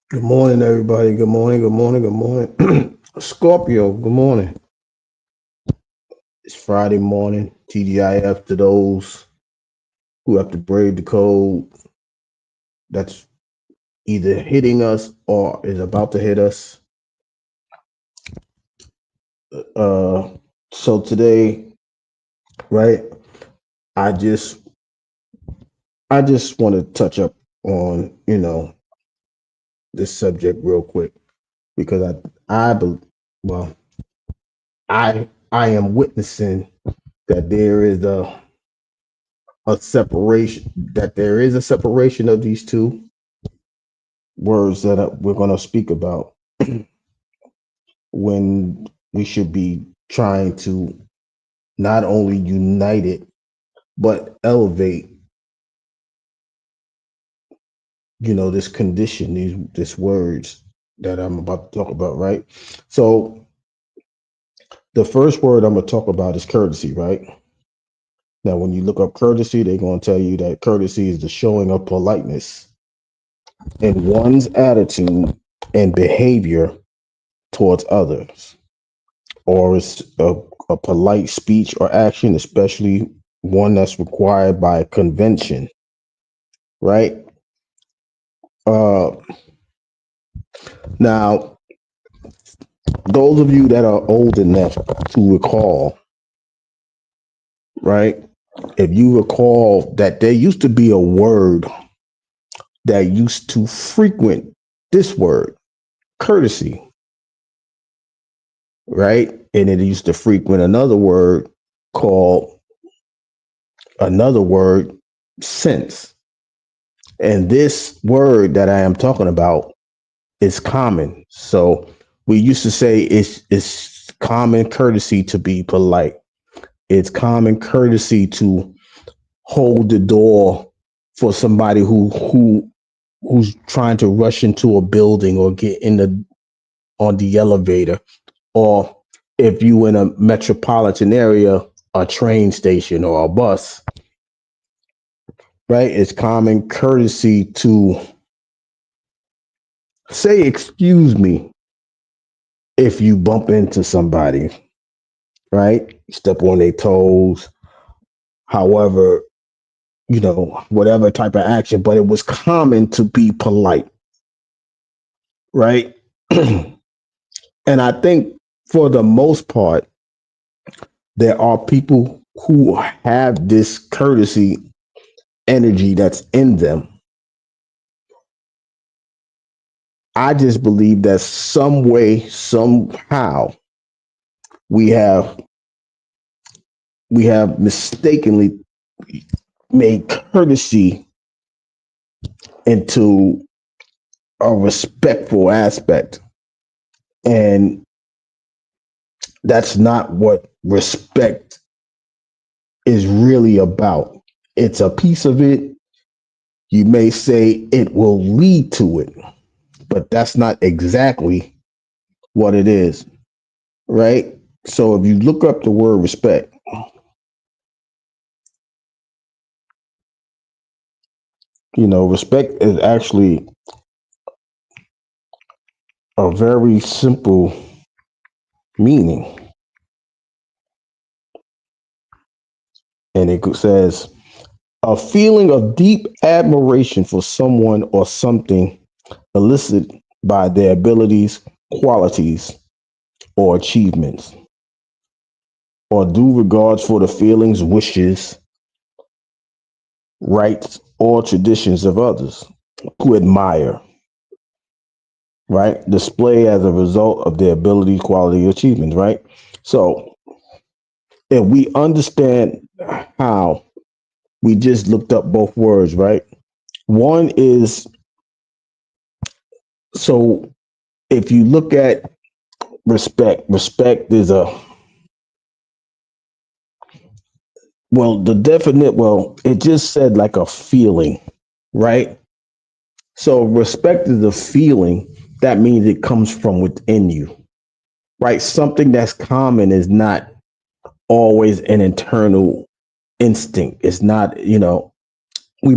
Good morning, everybody. Good morning. Good morning. Good morning. Scorpio. Good morning. It's Friday morning. TGIF to those who have to brave the code that's either hitting us or is about to hit us. Uh, so today, right? I just I just want to touch up on this subject real quick because well I am witnessing that there is a separation of these two words that we're going to speak about when we should be trying to not only unite it but elevate this condition, these words that I'm about to talk about, right? So the first word I'm going to talk about is courtesy, right? Now when you look up courtesy, they're going to tell you that courtesy is the showing of politeness in one's attitude and behavior towards others, or it's a polite speech or action, especially one that's required by convention, right? Uh, Now, those of you that are old enough to recall, right? If you recall that there used to be a word that used to frequent this word, courtesy, right? And it used to frequent called another word, sense. And this word that I am talking about is common. So we used to say it's common courtesy to be polite. It's common courtesy to hold the door for somebody who's trying to rush into a building or get in the on the elevator, or if you in a metropolitan area, a train station or a bus, right? It's common courtesy to say excuse me if you bump into somebody, right? Step on their toes, however, whatever type of action, but it was common to be polite, right? And I think for the most part, there are people who have this courtesy energy that's in them. I just believe that some way, somehow, we have we have mistakenly made courtesy into a respectful aspect. And that's not what respect is really about. It's a piece of it. You may say it will lead to it, but that's not exactly what it is, right? So if you look up the word respect, respect is actually a very simple meaning. And it says a feeling of deep admiration for someone or something elicited by their abilities, qualities, or achievements, or due regards for the feelings, wishes, rights, or traditions of others who admire, right? Display as a result of their ability, quality, achievements, right? So if we understand how we just looked up both words, right? One is, so if you look at respect is it just said like a feeling, right? So respect is a feeling. That means it comes from within you, right? Something that's common is not always an internal instinct. It's not, we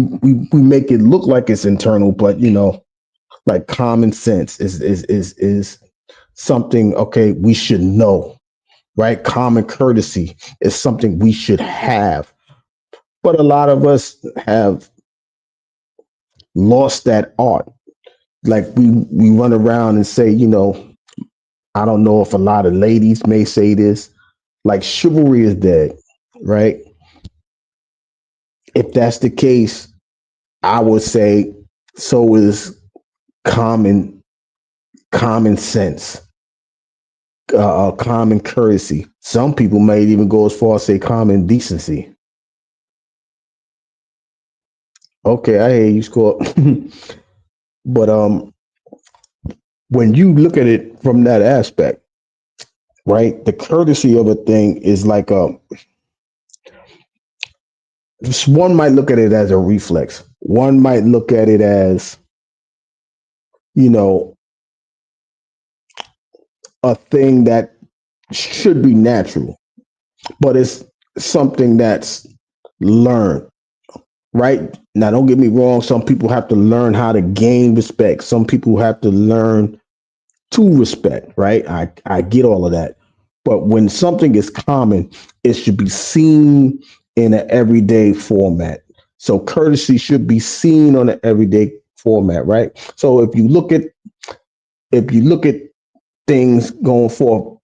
make it look like it's internal, but Like common sense is something, okay, we should know, right? Common courtesy is something we should have. But a lot of us have lost that art. Like we run around and say, I don't know if a lot of ladies may say this, like chivalry is dead, right? If that's the case, I would say so is common common sense, common courtesy. Some people may even go as far as say common decency. Okay, I hear you, Scott. But when you look at it from that aspect, right, the courtesy of a thing is like one might look at it as a reflex. One might look at it as, you know, a thing that should be natural, but it's something that's learned, right? Now, don't get me wrong. Some people have to learn how to gain respect. Some people have to learn to respect, right? I get all of that. But when something is common, it should be seen in an everyday format. So courtesy should be seen on an everyday format, right? So if you look at things going forth,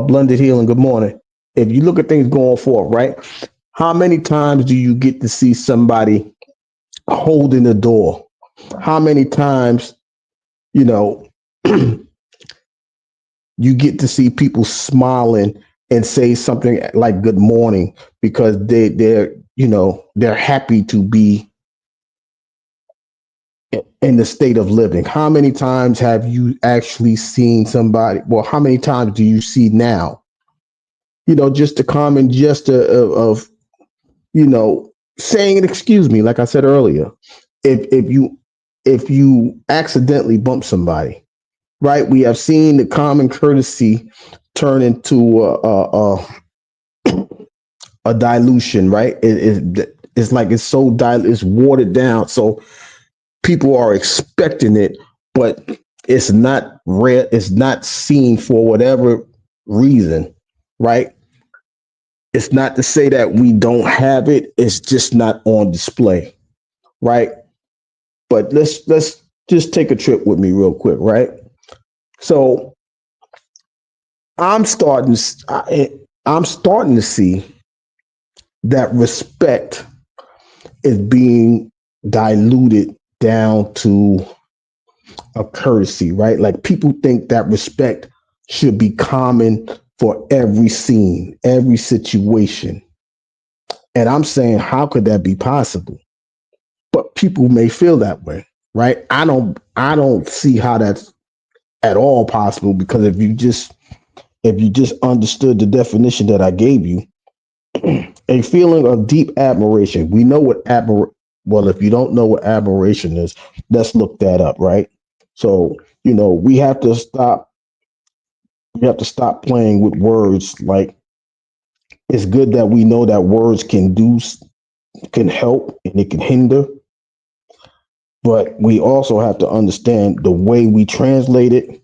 blended healing, good morning. If you look at things going forth, right? How many times do you get to see somebody holding the door? How many times, you know, you get to see people smiling and say something like good morning because they're happy to be in the state of living. How many times have you actually seen somebody, well, how many times do you see now, just the common gesture of saying an excuse me, like I said earlier. If you accidentally bump somebody, right? We have seen the common courtesy turn into a dilution, right? It's like it's so it's watered down, so people are expecting it, but it's not rare. It's not seen for whatever reason, right? It's not to say that we don't have it. It's just not on display, right? But let's just take a trip with me real quick, right? So I'm starting. I'm starting to see that respect is being diluted down to a courtesy, right? Like people think that respect should be common for every scene, every situation. And I'm saying, how could that be possible? But people may feel that way, right? I don't see how that's at all possible because if you just understood the definition that I gave you, a feeling of deep admiration. We know what well, if you don't know what admiration is, let's look that up, right? So, we have to stop playing with words. Like it's good that we know that words can help and it can hinder, but we also have to understand the way we translate it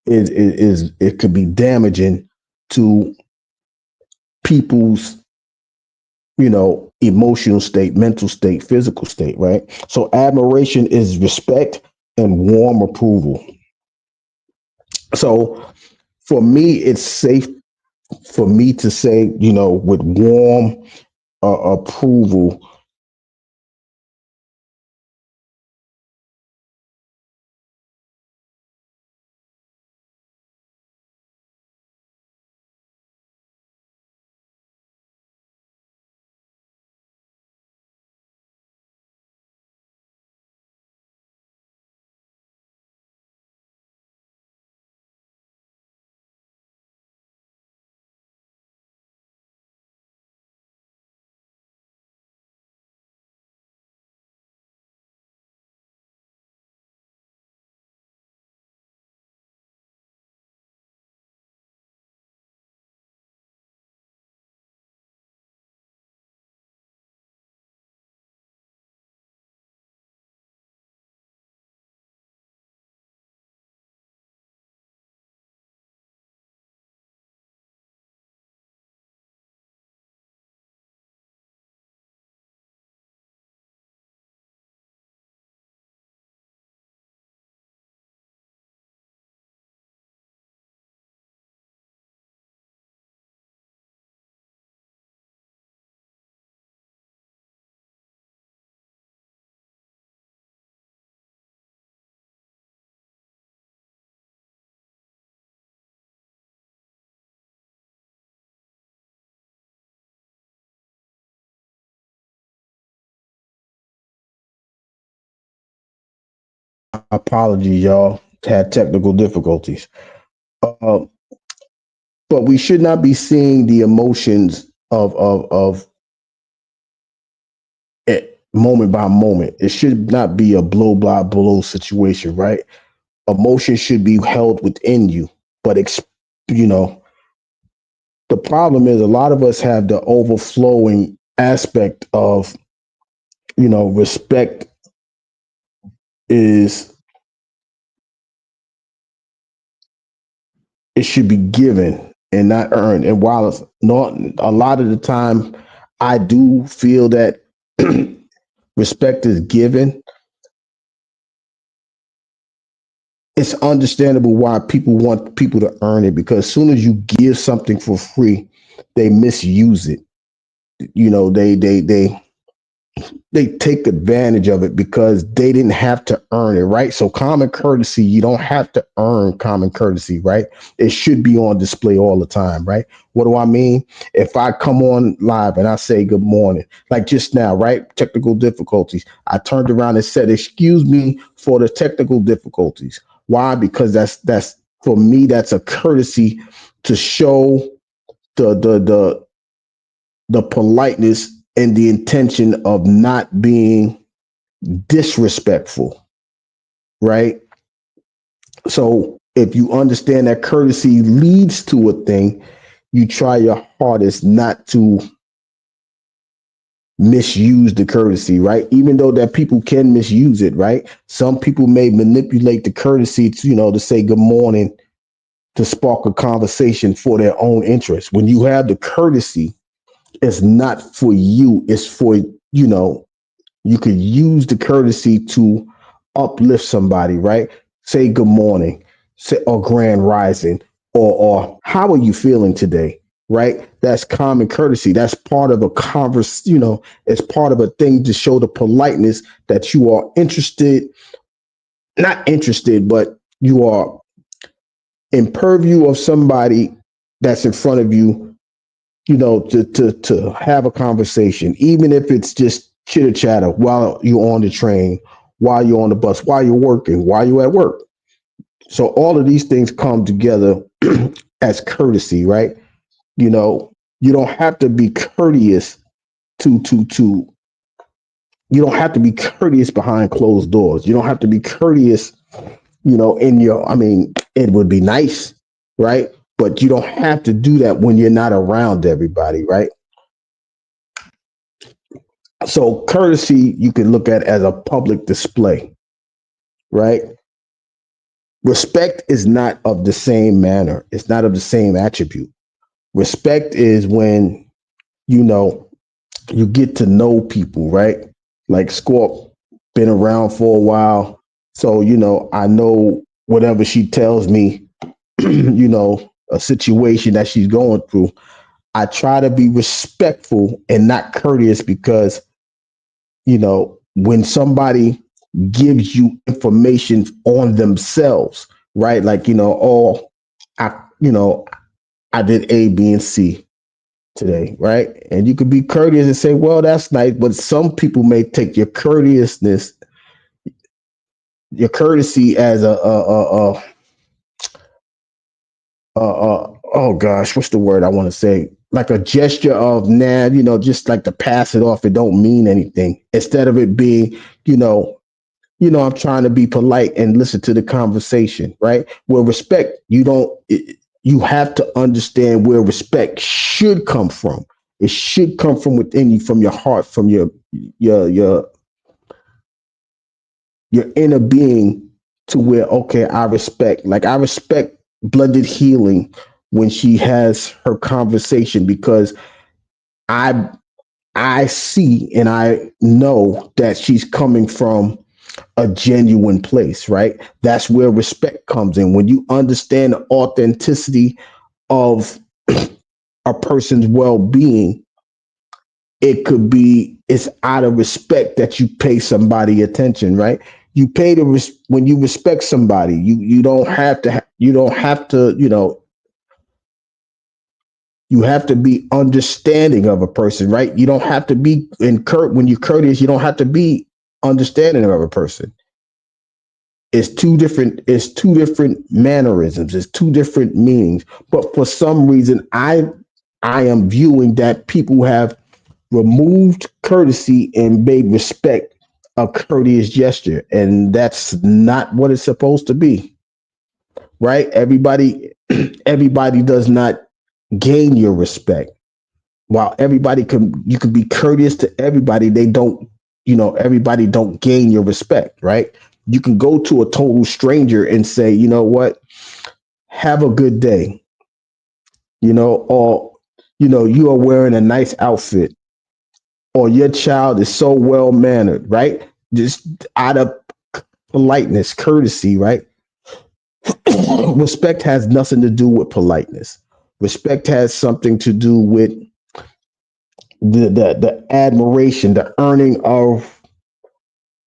is it could be damaging to people's emotional state, mental state, physical state, right? So admiration is respect and warm approval. So for me, it's safe for me to say, with warm approval. Apologies, y'all. Had technical difficulties. Uh, but we should not be seeing the emotions of it moment by moment. It should not be a blow by blow situation, right? Emotion should be held within you, but you know, the problem is a lot of us have the overflowing aspect of, respect is, it should be given and not earned. And while it's not a lot of the time, I do feel that respect is given. It's understandable why people want people to earn it, because as soon as you give something for free, they misuse it. They take advantage of it because they didn't have to earn it, right? So common courtesy, you don't have to earn common courtesy, right? It should be on display all the time, right? What do I mean? If I come on live and I say good morning, like just now, right? Technical difficulties. I turned around and said, "Excuse me for the technical difficulties." Why? Because that's for me, that's a courtesy to show the the politeness and the intention of not being disrespectful, right? So if you understand that courtesy leads to a thing, you try your hardest not to misuse the courtesy, right? Even though that people can misuse it, right? Some people may manipulate the courtesy to, to say good morning to spark a conversation for their own interest. When you have the courtesy, it's not for you, it's for, you could use the courtesy to uplift somebody, right? Say good morning, say or grand rising, or how are you feeling today? Right? That's common courtesy. That's part of a converse, it's part of a thing to show the politeness that you are interested, not interested, but you are in purview of somebody that's in front of you, to have a conversation, even if it's just chitter chatter while you're on the train, while you're on the bus, while you're working, while you're at work. So all of these things come together as courtesy, right? You don't have to be courteous to you don't have to be courteous behind closed doors. You don't have to be courteous, in your, I mean, it would be nice, right? But you don't have to do that when you're not around everybody, right? So courtesy you can look at as a public display, right? Respect is not of the same manner. It's not of the same attribute. Respect is when, you know, you get to know people, right? Like Scorp been around for a while. So, I know whatever she tells me, a situation that she's going through, I try to be respectful and not courteous because, when somebody gives you information on themselves, right? Like, oh, I, I did A, B, and C today, right? And you could be courteous and say, well, that's nice. But some people may take your courteousness, your courtesy as oh gosh, what's the word I want to say? Like a gesture of, nah, just like to pass it off. It don't mean anything. Instead of it being, you know, I'm trying to be polite and listen to the conversation, right? Where respect, you have to understand where respect should come from. It should come from within you, from your heart, from your your your inner being, to where, okay, I respect Blended Healing when she has her conversation, because I I see and I know that she's coming from a genuine place, right? That's where respect comes in. When you understand the authenticity of a person's well-being, it's out of respect that you pay somebody attention, right? You pay when you respect somebody, you don't have to you have to be understanding of a person, right? You don't have to be when you're courteous, you don't have to be understanding of a person. It's two different mannerisms, it's two different meanings. But for some reason, I am viewing that people have removed courtesy and made respect a courteous gesture, and that's not what it's supposed to be, right? Everybody does not gain your respect. While everybody can, you can be courteous to everybody, they don't, everybody don't gain your respect, right? You can go to a total stranger and say, you know what, have a good day, or you are wearing a nice outfit, or your child is so well mannered, right? Just out of politeness, courtesy, right? Respect has nothing to do with politeness. Respect has something to do with the admiration, the earning of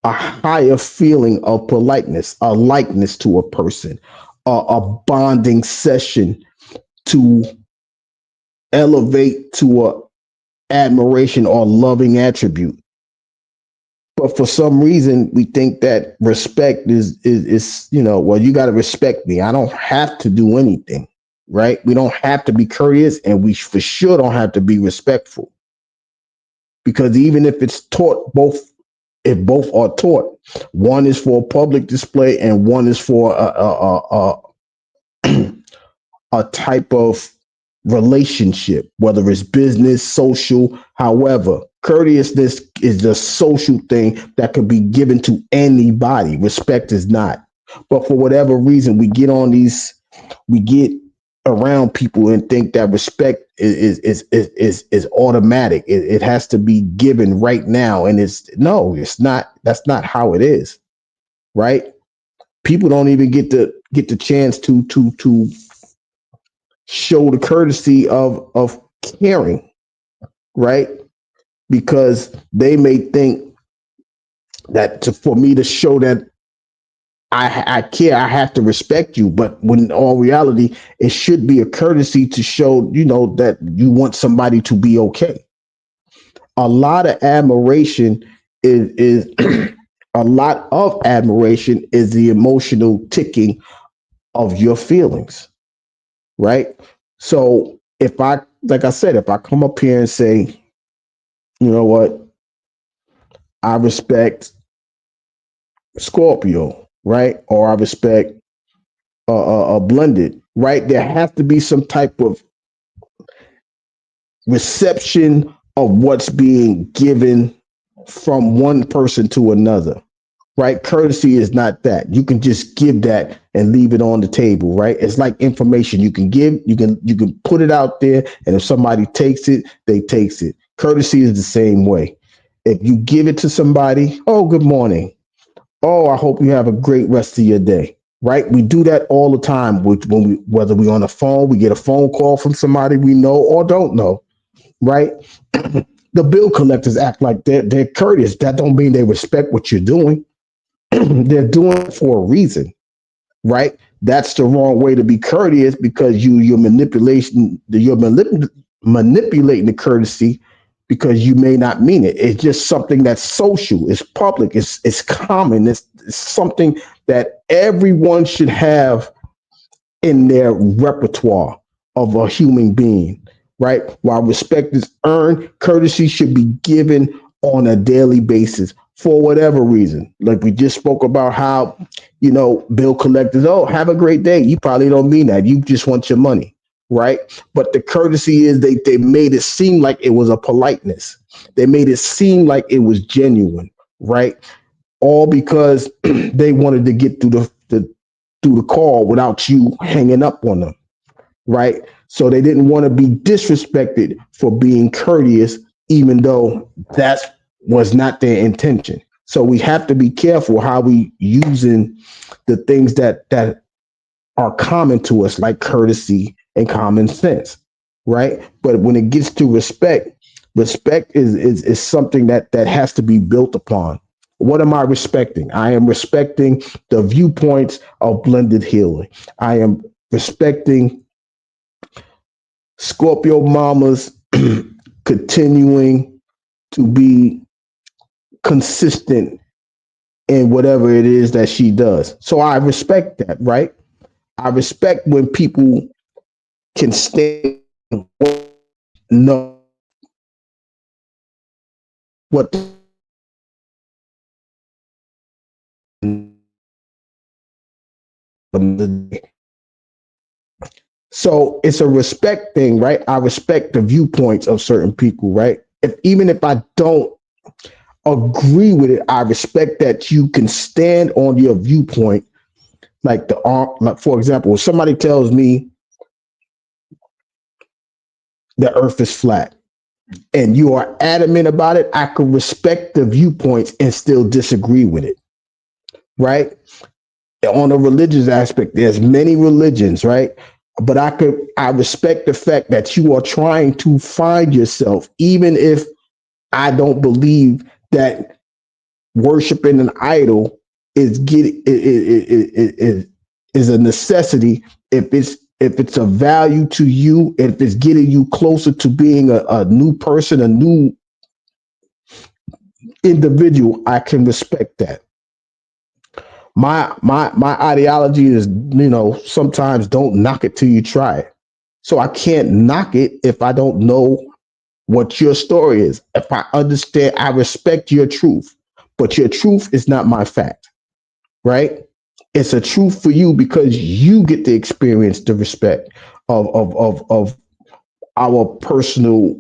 a higher feeling of politeness, a likeness to a person, a bonding session to elevate to a admiration or loving attribute. But for some reason, we think that respect is well, you got to respect me. I don't have to do anything, right? We don't have to be courteous, and we for sure don't have to be respectful, because even if it's taught, if both are taught, one is for public display and one is for a type of relationship, whether it's business, social, however. Courteousness is the social thing that could be given to anybody. Respect is not. But for whatever reason, we get around people and think that respect is automatic. It has to be given right now, and it's not. That's not how it is, right? People don't even get the chance to show the courtesy of caring, right? Because they may think that for me to show that I care, I have to respect you. But when in all reality, it should be a courtesy to show, that you want somebody to be okay. A lot of admiration is a lot of admiration is the emotional ticking of your feelings, right? So if I, like I said, if I come up here and say, you know what, I respect Scorpio, right? Or I respect a blended, right? There has to be some type of reception of what's being given from one person to another, right? Courtesy is not that. You can just give that and leave it on the table, right? It's like information you can give, you can put it out there, and if somebody takes it, they takes it. Courtesy is the same way. If you give it to somebody, oh, good morning. Oh, I hope you have a great rest of your day. Right? We do that all the time. Whether we on the phone, we get a phone call from somebody we know or don't know. Right? The bill collectors act like they're courteous. That don't mean they respect what you're doing. They're doing it for a reason. Right? That's the wrong way to be courteous, because you're manipulating the courtesy, because you may not mean it. It's just something that's social, it's public, it's common, it's something that everyone should have in their repertoire of a human being, right? While respect is earned, courtesy should be given on a daily basis for whatever reason. Like we just spoke about how, bill collectors, oh, have a great day. You probably don't mean that. You just want your money, right? But the courtesy is they made it seem like it was a politeness. They made it seem like it was genuine, right? All because they wanted to get through the call without you hanging up on them, right? So they didn't want to be disrespected for being courteous, even though that was not their intention. So we have to be careful how we using the things that are common to us, like courtesy and common sense, right? But when it gets to respect, respect is something that has to be built upon. What am I respecting? I am respecting the viewpoints of blended healing. I am respecting Scorpio mamas continuing to be consistent in whatever it is that she does. So I respect that, right? I respect when people can stand know what so it's a respect thing, right? I respect the viewpoints of certain people, right? Even if I don't agree with it, I respect that you can stand on your viewpoint. Like for example, if somebody tells me the earth is flat and you are adamant about it, I can respect the viewpoints and still disagree with it, right? On a religious aspect, there's many religions, right? But I respect the fact that you are trying to find yourself, even if I don't believe that worshiping an idol is is a necessity. If it's a value to you, if it's getting you closer to being a new person, a new individual, I can respect that. My ideology is, sometimes don't knock it till you try it. So I can't knock it if I don't know what your story is. If I understand, I respect your truth, but your truth is not my fact, right? It's a truth for you because you get to experience the respect of our personal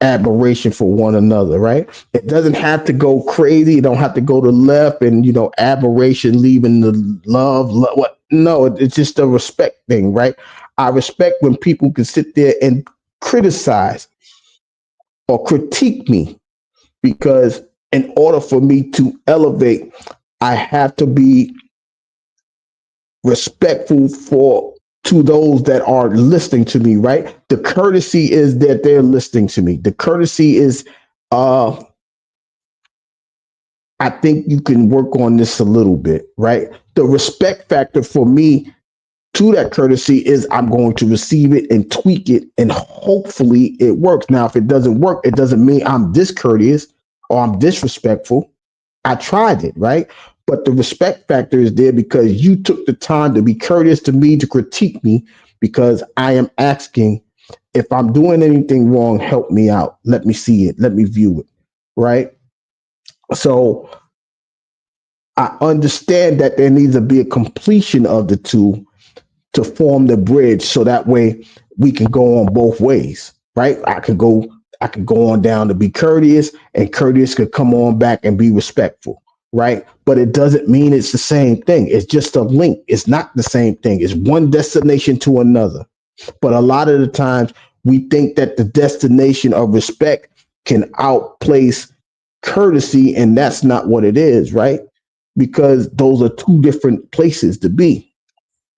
admiration for one another, right? It doesn't have to go crazy. It don't have to go to left and admiration leaving the love. What? No, it's just a respect thing, right? I respect when people can sit there and criticize or critique me because in order for me to elevate, I have to be respectful for to those that are listening to me, right? The courtesy is that they're listening to me. The courtesy is uh I think you can work on this a little bit, right? The respect factor for me to that courtesy is I'm going to receive it and tweak it and hopefully it works. Now, if it doesn't work, it doesn't mean I'm discourteous or I'm disrespectful. I tried it, right? But the respect factor is there because you took the time to be courteous to me, to critique me, because I am asking if I'm doing anything wrong, help me out. Let me see it. Let me view it, right? So I understand that there needs to be a completion of the two to form the bridge so that way we can go on both ways, right? I could go on down to be courteous and courteous could come on back and be respectful, right? But it doesn't mean it's the same thing. It's just a link. It's not the same thing. It's one destination to another. But a lot of the times we think that the destination of respect can outplace courtesy, and that's not what it is, right? Because those are two different places to be.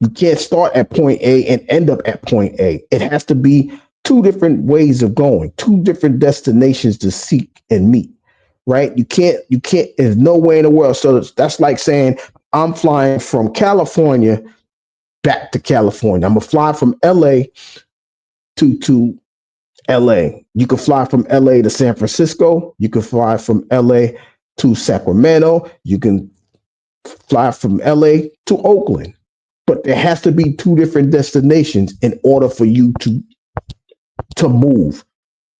You can't start at point A and end up at point A. It has to be two different ways of going, two different destinations to seek and meet, right? You can't, there's no way in the world. So that's like saying I'm flying from California back to California. I'm gonna fly from LA to LA. You can fly from LA to San Francisco. You can fly from LA to Sacramento. You can fly from LA to Oakland. But there has to be two different destinations in order for you to move,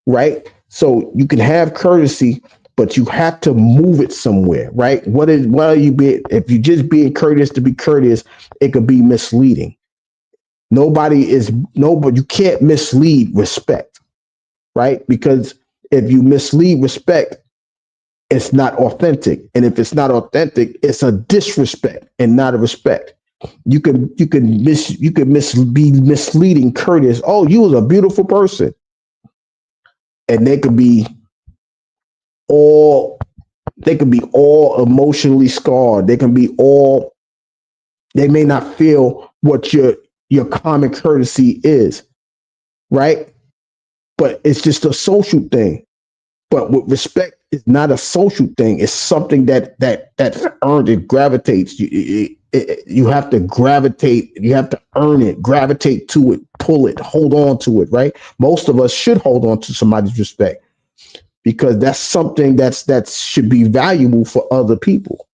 right? So you can have courtesy, but you have to move it somewhere, right? What are you being? If you just being courteous to be courteous, it could be misleading. Nobody. You can't mislead respect, right? Because if you mislead respect, it's not authentic, and if it's not authentic, it's a disrespect and not a respect. You can be misleading courteous. Oh, you was a beautiful person, and all they can be all emotionally scarred. They may not feel what your common courtesy is, right? But it's just a social thing. But with respect, it's not a social thing. It's something that's earned. It gravitates. You have to gravitate. You have to earn it. Gravitate to it. Pull it. Hold on to it. Right. Most of us should hold on to somebody's respect because that's something that should be valuable for other people.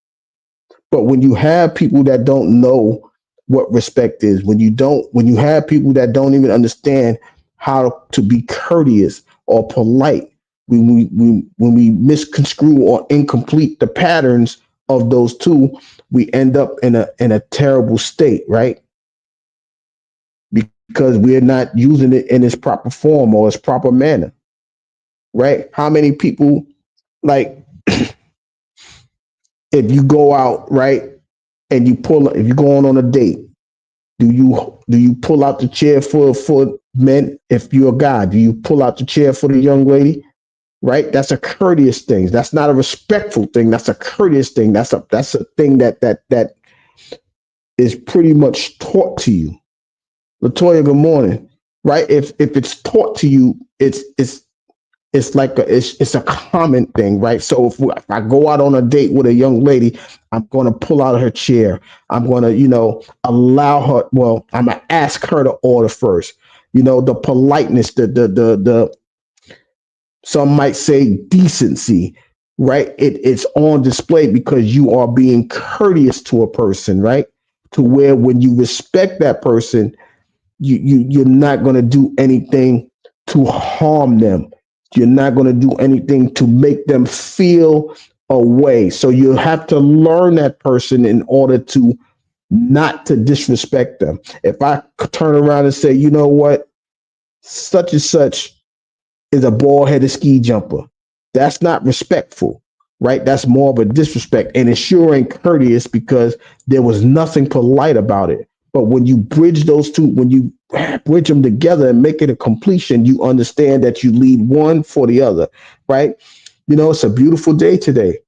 But when you have people that don't know what respect is, when you have people that don't even understand how to be courteous or polite, when we misconstrue or incomplete the patterns of those two, we end up in a terrible state, right? Because we're not using it in its proper form or its proper manner, right? How many people, like, if you go out, right, and if you go on a date, do you pull out the chair for men? If you're a guy, do you pull out the chair for the young lady? Right? That's a courteous thing. That's not a respectful thing. That's a courteous thing. That's a thing that is pretty much taught to you. Latoya, good morning. Right? If it's taught to you, it's like it's a common thing, right? So if I go out on a date with a young lady, I'm going to pull out her chair. I'm going to, allow her. Well, I'm going to ask her to order first. The politeness, the some might say decency, right? It's on display because you are being courteous to a person, right? To where when you respect that person, you're not going to do anything to harm them. You're not going to do anything to make them feel a way. So you have to learn that person in order to not to disrespect them. If I turn around and say, you know what, such and such is a bald headed ski jumper, that's not respectful, right? That's more of a disrespect. And it sure ain't courteous because there was nothing polite about it. But when you bridge those two, when you bridge them together and make it a completion, you understand that you lead one for the other, right? It's a beautiful day today.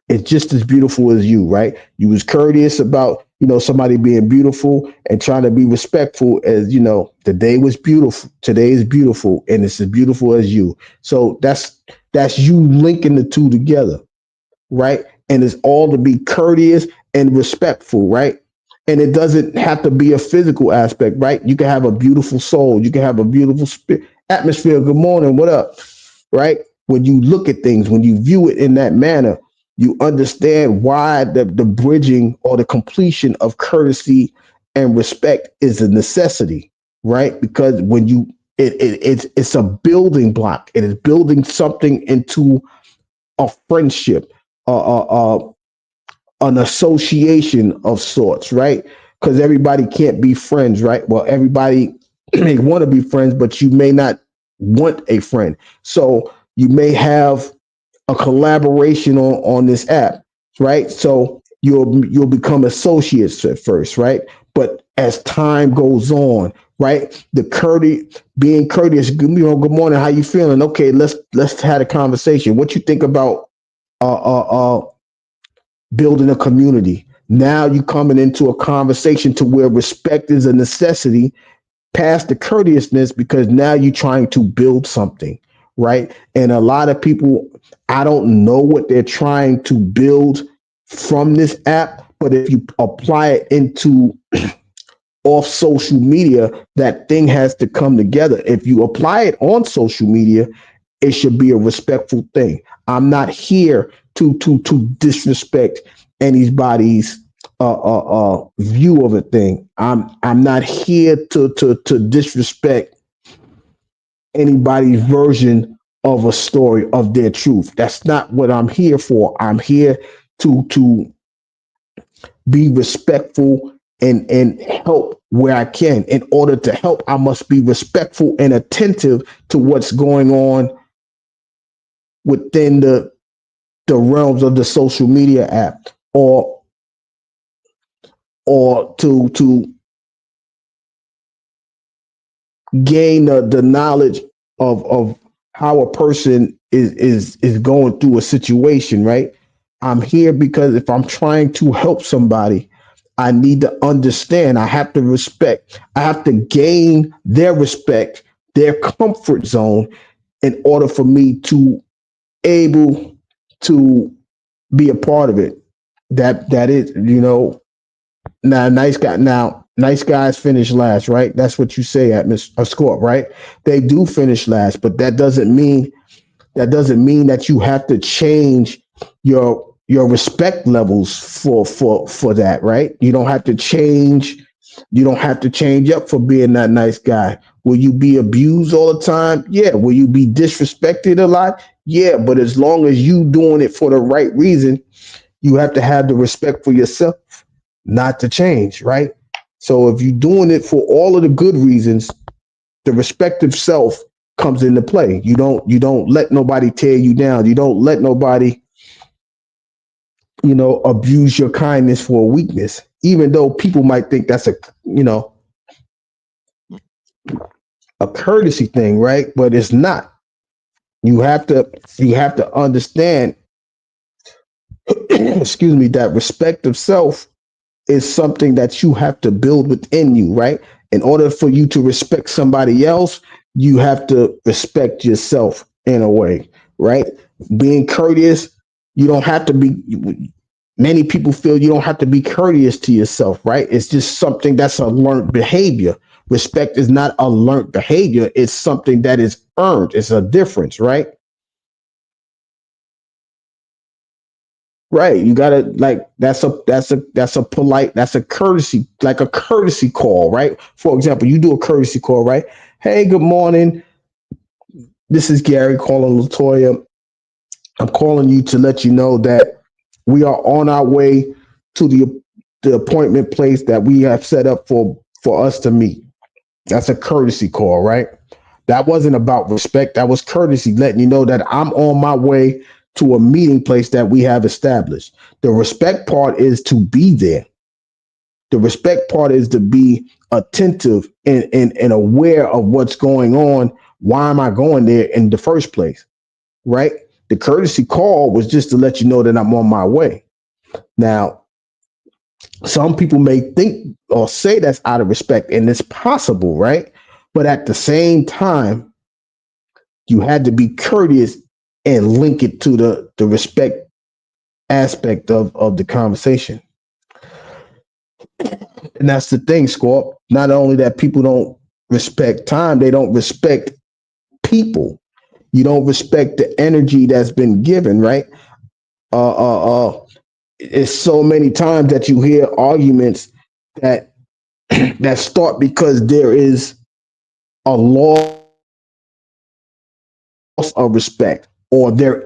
It's just as beautiful as you, right? You was courteous about, somebody being beautiful and trying to be respectful as, the day was beautiful. Today is beautiful and it's as beautiful as you. So that's you linking the two together, right? And it's all to be courteous and respectful, right? And it doesn't have to be a physical aspect, right? You can have a beautiful soul. You can have a beautiful atmosphere. Good morning. What up? Right? When you look at things, when you view it in that manner, you understand why the bridging or the completion of courtesy and respect is a necessity, right? Because when you it's a building block. It is building something into a friendship, an association of sorts, right? Because everybody can't be friends, right? Well, everybody may want to be friends, but you may not want a friend. So you may have a collaboration on this app, right? So you'll become associates at first, right? But as time goes on, right? Being courteous, good morning, how you feeling? Okay, let's have a conversation. What you think about building a community? Now you coming into a conversation to where respect is a necessity past the courteousness because now you're trying to build something, right? And a lot of people, I don't know what they're trying to build from this app, but if you apply it into off social media, that thing has to come together. If you apply it on social media, it should be a respectful thing. I'm not here to disrespect anybody's view of a thing. I'm not here to disrespect anybody's version of a story of their truth. That's not what I'm here for. I'm here to be respectful and help where I can. In order to help, I must be respectful and attentive to what's going on within the realms of the social media app, or to gain the knowledge of how a person is going through a situation, right? I'm here because if I'm trying to help somebody, I need to understand. I have to respect. I have to gain their respect, their comfort zone, in order for me to able to be a part of it. That is, now nice guys finish last, right? That's what you say at Miss Score, right? They do finish last, but that doesn't mean that you have to change your your respect levels for that, right? You don't have to change. You don't have to change up for being that nice guy. Will you be abused all the time? Yeah. Will you be disrespected a lot? Yeah. But as long as you doing it for the right reason, you have to have the respect for yourself not to change, right? So if you're doing it for all of the good reasons, the respect of self comes into play. You don't let nobody tear you down. You don't let nobody, abuse your kindness for a weakness, even though people might think that's a courtesy thing, right? But it's not. You have to understand, excuse me, that respect of self is something that you have to build within you, right? In order for you to respect somebody else, you have to respect yourself in a way, right? Being courteous, you don't have to be. Many people feel you don't have to be courteous to yourself, right? It's just something that's a learned behavior. Respect is not a learned behavior, it's something that is earned. It's a difference, right? Right. You gotta, like, that's a polite, that's a courtesy, like a courtesy call, right? For example, you do a courtesy call, right? Hey, good morning. This is Gary calling Latoya. I'm calling you to let you know that we are on our way to the appointment place that we have set up for us to meet. That's a courtesy call, right? That wasn't about respect. That was courtesy, letting you know that I'm on my way to a meeting place that we have established. The respect part is to be there. The respect part is to be attentive and aware of what's going on. Why am I going there in the first place? Right? The courtesy call was just to let you know that I'm on my way. Now, some people may think or say that's out of respect, and it's possible, right? But at the same time, you had to be courteous and link it to the respect aspect of the conversation. And that's the thing, Scorp. Not only that people don't respect time, they don't respect people. You don't respect the energy that's been given, right? Uh, uh, uh, it's so many times that you hear arguments that that start because there is a loss of respect, or there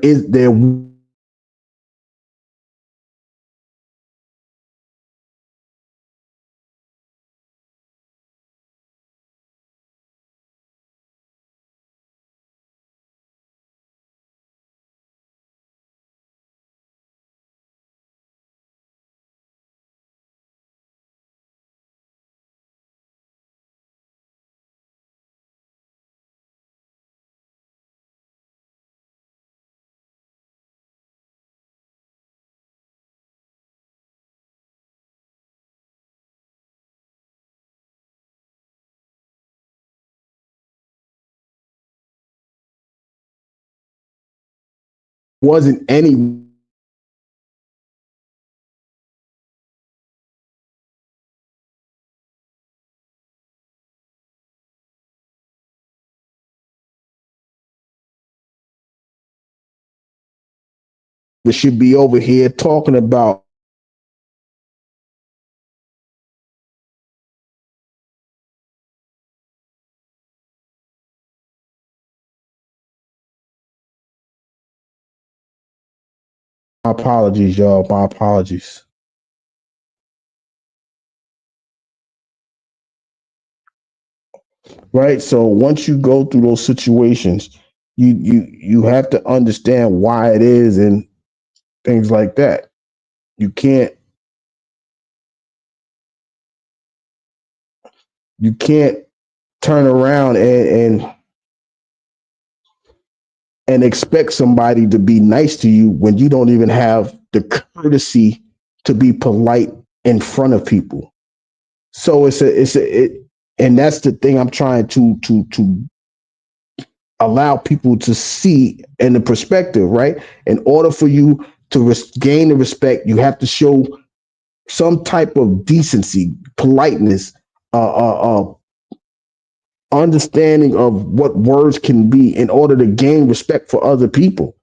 wasn't any that should be over here talking about my apologies, y'all. My apologies. Right. So once you go through those situations, you have to understand why it is and things like that. You can't you can't turn around and expect somebody to be nice to you when you don't even have the courtesy to be polite in front of people. So and that's the thing I'm trying to allow people to see in the perspective, right? In order for you to gain the respect, you have to show some type of decency, politeness, understanding of what words can be in order to gain respect for other people.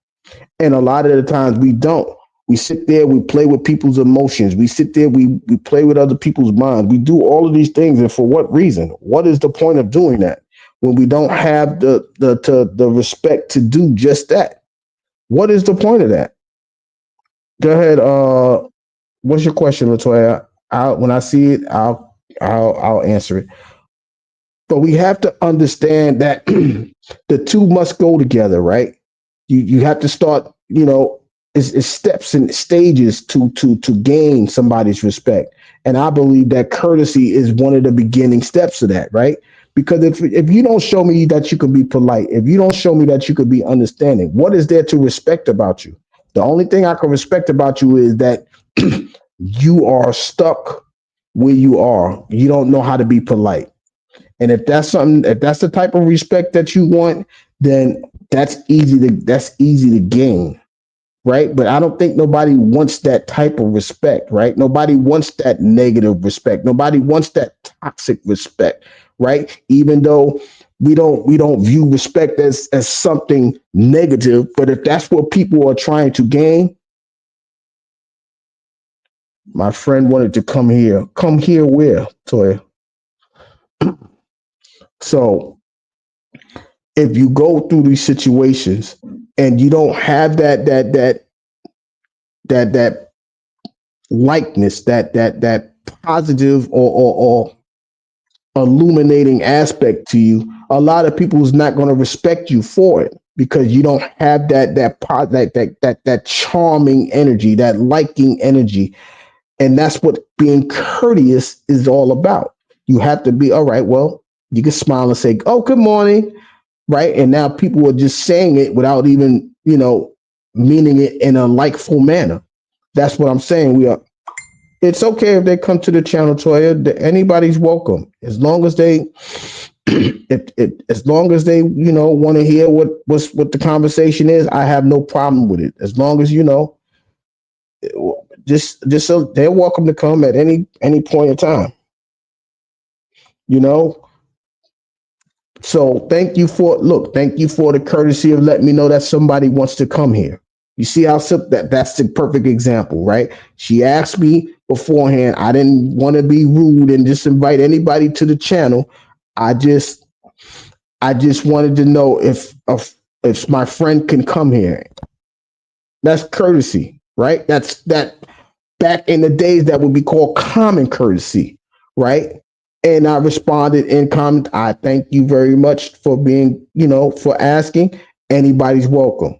And a lot of the times we don't. We sit there, we play with people's emotions. We sit there, we play with other people's minds. We do all of these things. And for what reason? What is the point of doing that when we don't have the respect to do just that? What is the point of that? Go ahead. What's your question, Latoya? When I see it, I'll answer it. But we have to understand that the two must go together, right? You have to start, it's steps and stages to gain somebody's respect. And I believe that courtesy is one of the beginning steps of that, right? Because if you don't show me that you can be polite, if you don't show me that you could be understanding, what is there to respect about you? The only thing I can respect about you is that you are stuck where you are. You don't know how to be polite. And if that's the type of respect that you want, then that's easy to gain, right? But I don't think nobody wants that type of respect, right? Nobody wants that negative respect. Nobody wants that toxic respect, right? Even though we don't view respect as something negative, but if that's what people are trying to gain, my friend wanted to come here. Come here where, Toya? So if you go through these situations and you don't have that likeness, that positive or illuminating aspect to you, a lot of people is not going to respect you for it because you don't have that charming energy, that liking energy. And that's what being courteous is all about. You have to be all right. Well, you can smile and say, "Oh, good morning," right? And now people are just saying it without even, meaning it in a likeful manner. That's what I'm saying. It's okay if they come to the channel, Toya. Anybody's welcome as long as they, as long as they, want to hear what the conversation is. I have no problem with it. As long as just so they're welcome to come at any point in time. You know, So thank you for the courtesy of letting me know that somebody wants to come here. You see how that's the perfect example, right? She asked me beforehand. I didn't want to be rude and just invite anybody to the channel. I just I just wanted to know if my friend can come here. That's courtesy, right? That back in the days that would be called common courtesy, right? And I responded in comment. I thank you very much for being, for asking. Anybody's welcome.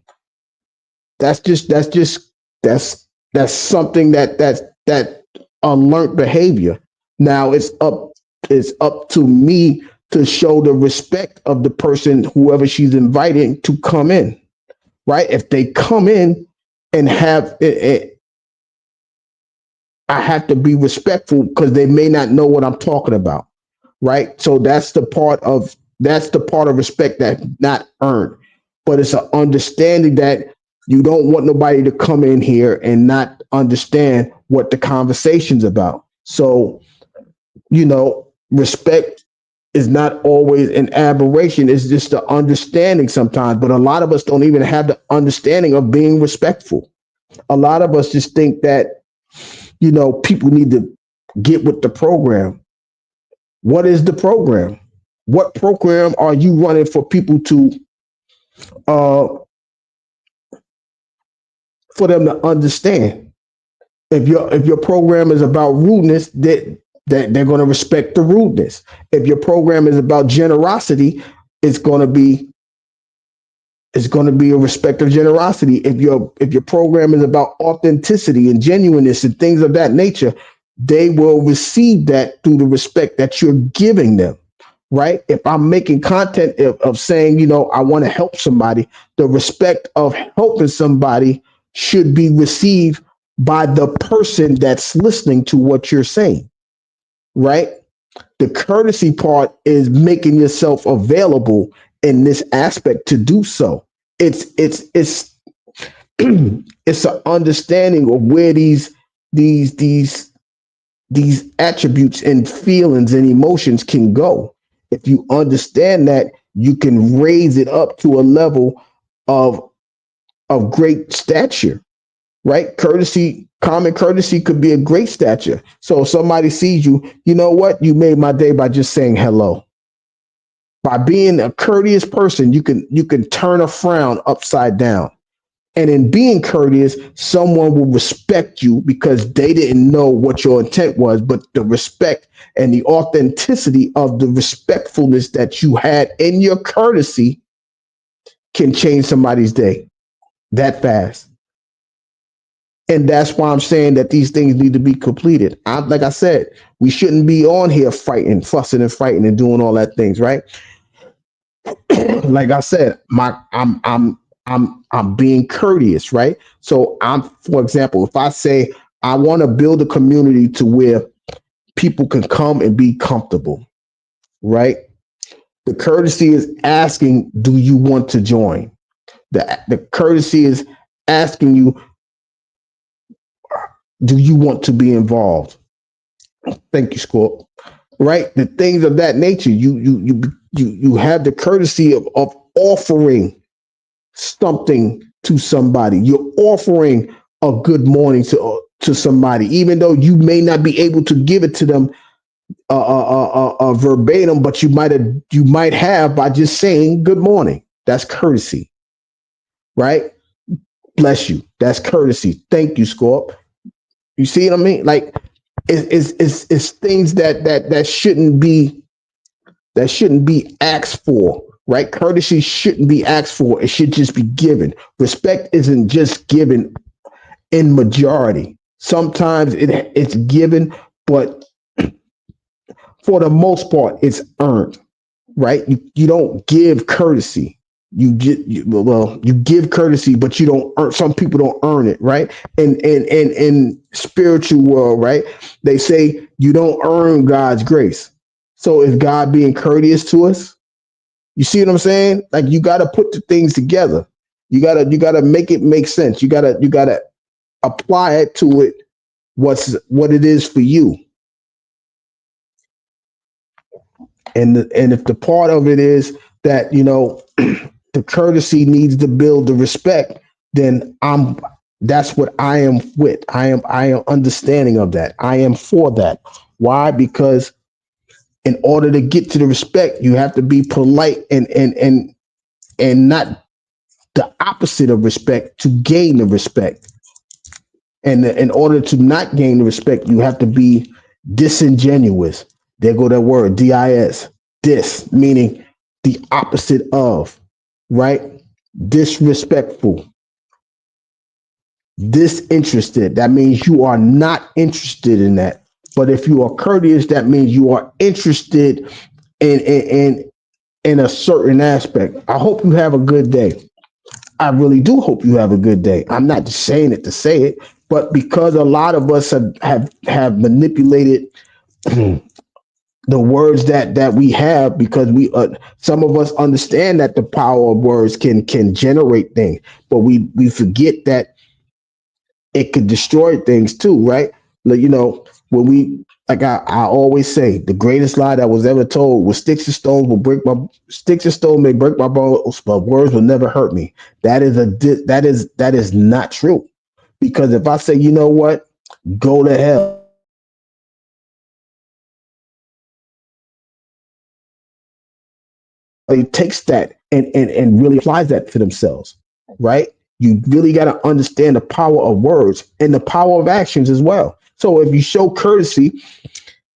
That's just that's something that unlearned behavior. Now it's up to me to show the respect of the person, whoever she's inviting to come in, right? If they come in and have it, I have to be respectful because they may not know what I'm talking about, right? So that's the part of respect that not earned, but it's an understanding that you don't want nobody to come in here and not understand what the conversation's about. So respect is not always an aberration. It's just the understanding sometimes, but a lot of us don't even have the understanding of being respectful. A lot of us just think that people need to get with the program. What is the program? What program are you running for people to uh for them to understand? If your program is about rudeness, that they're going to respect the rudeness. If your program is about generosity, it's going to be a respect of generosity. If your program is about authenticity and genuineness and things of that nature, they will receive that through the respect that you're giving them, right? If I'm making content of saying, I want to help somebody, the respect of helping somebody should be received by the person that's listening to what you're saying, right? The courtesy part is making yourself available in this aspect to do so. It's it's an understanding of where these these these attributes and feelings and emotions can go. If you understand that, you can raise it up to a level of great stature, right? Courtesy, common courtesy could be a great stature. So if somebody sees you, you know what? You made my day by just saying hello. By being a courteous person, you can turn a frown upside down. And in being courteous, someone will respect you because they didn't know what your intent was, but the respect and the authenticity of the respectfulness that you had in your courtesy can change somebody's day that fast. And that's why I'm saying that these things need to be completed. Like I said, we shouldn't be on here fighting, fussing and fighting and doing all that things, right? Like I said, I'm being courteous, right? So for example, if I say I want to build a community to where people can come and be comfortable, right? The courtesy is asking, do you want to join? The courtesy is asking you, do you want to be involved? Thank you, Scorp. Right? The things of that nature. You have the courtesy of offering something to somebody. You're offering a good morning to somebody, even though you may not be able to give it to them verbatim, but you might have by just saying good morning. That's courtesy, right? Bless you. That's courtesy. Thank you, Scorp. You see what I mean? Like it's things that shouldn't be asked for, right? Courtesy shouldn't be asked for. It should just be given. Respect isn't just given in majority. Sometimes it's given, but for the most part, it's earned, right? You don't give courtesy. You give courtesy, but you don't earn. Some people don't earn it, right? And in spiritual world, right? They say you don't earn God's grace. So is God being courteous to us? You see what I'm saying? Like you got to put the things together. You gotta make it make sense. You gotta apply it to it. What it is for you, and if the part of it is that the courtesy needs to build the respect, then that's what I am with. I am understanding of that. I am for that. Why? Because in order to get to the respect, you have to be polite and not the opposite of respect to gain the respect. And in order to not gain the respect, you have to be disingenuous. There go that word, dis. Dis meaning the opposite of, right? Disrespectful, disinterested. That means you are not interested in that. But if you are courteous, that means you are interested in a certain aspect. I hope you have a good day. I really do hope you have a good day. I'm not just saying it to say it, but because a lot of us have manipulated the words that we have, because some of us understand that the power of words can generate things, but we forget that it could destroy things too, right? Like, when we, like I always say, the greatest lie that was ever told was sticks and stones may break my bones, but words will never hurt me. That is not true. Because if I say, you know what, go to hell, it takes that and really applies that to themselves, right? You really got to understand the power of words and the power of actions as well. So if you show courtesy,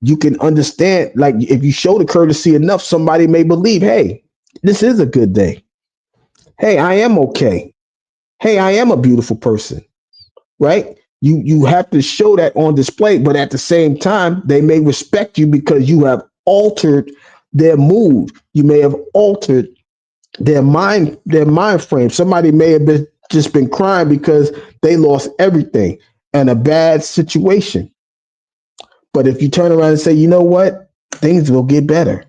you can understand, like if you show the courtesy enough, somebody may believe, hey, this is a good day. Hey, I am okay. Hey, I am a beautiful person, right? You have to show that on display, but at the same time, they may respect you because you have altered their mood. You may have altered their mind frame. Somebody may have just been crying because they lost everything in a bad situation. But if you turn around and say, you know what, things will get better.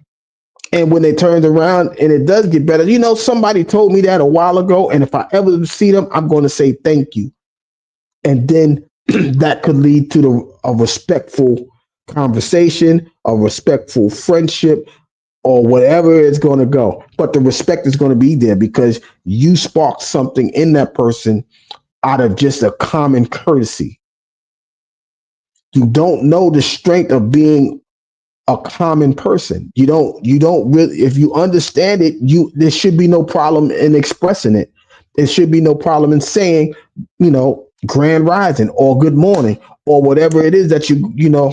And when they turn around and it does get better, somebody told me that a while ago. And if I ever see them, I'm going to say thank you. And then that could lead to a respectful conversation, a respectful friendship, or whatever it's going to go. But the respect is going to be there because you sparked something in that person out of just a common courtesy. You don't know the strength of being a common person. You don't really, if you understand it, there should be no problem in expressing it. There should be no problem in saying, grand rising or good morning or whatever it is that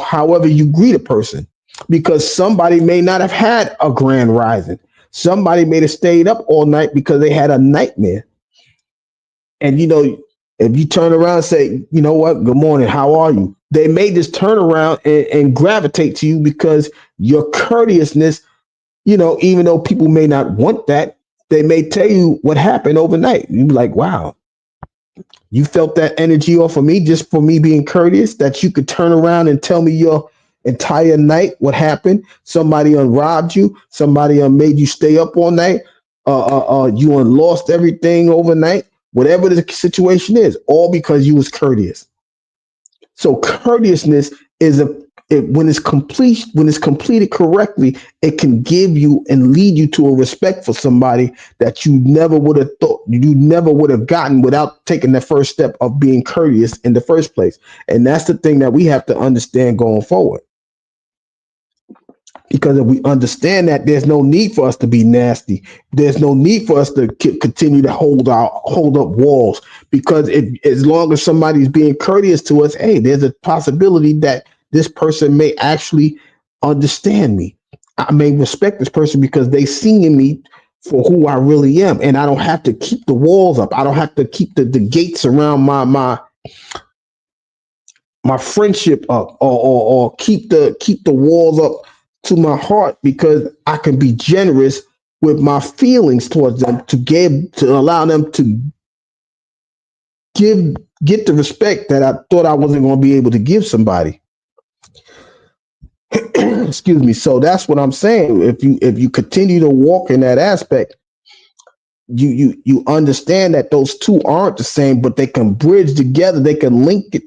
however you greet a person. Because somebody may not have had a grand rising. Somebody may have stayed up all night because they had a nightmare. And if you turn around and say, you know what, good morning, how are you? They may just turn around and gravitate to you because your courteousness, even though people may not want that, they may tell you what happened overnight. You be like, wow, you felt that energy off of me just for me being courteous, that you could turn around and tell me your entire night what happened. Somebody robbed you, somebody made you stay up all night, you lost everything overnight, whatever the situation is, all because you was courteous. So courteousness is when it's completed correctly, it can give you and lead you to a respect for somebody that you never would have thought, you never would have gotten without taking the first step of being courteous in the first place. And that's the thing that we have to understand going forward. Because if we understand that, there's no need for us to be nasty. There's no need for us to continue to hold up walls. Because as long as somebody's being courteous to us, hey, there's a possibility that this person may actually understand me. I may respect this person because they see in me for who I really am, and I don't have to keep the walls up. I don't have to keep the gates around my friendship up, or keep the walls up to my heart, because I can be generous with my feelings towards them, to allow them to give get the respect that I thought I wasn't going to be able to give somebody. Excuse me. So that's what I'm saying. If you continue to walk in that aspect, you understand that those two aren't the same, but they can bridge together. They can link it.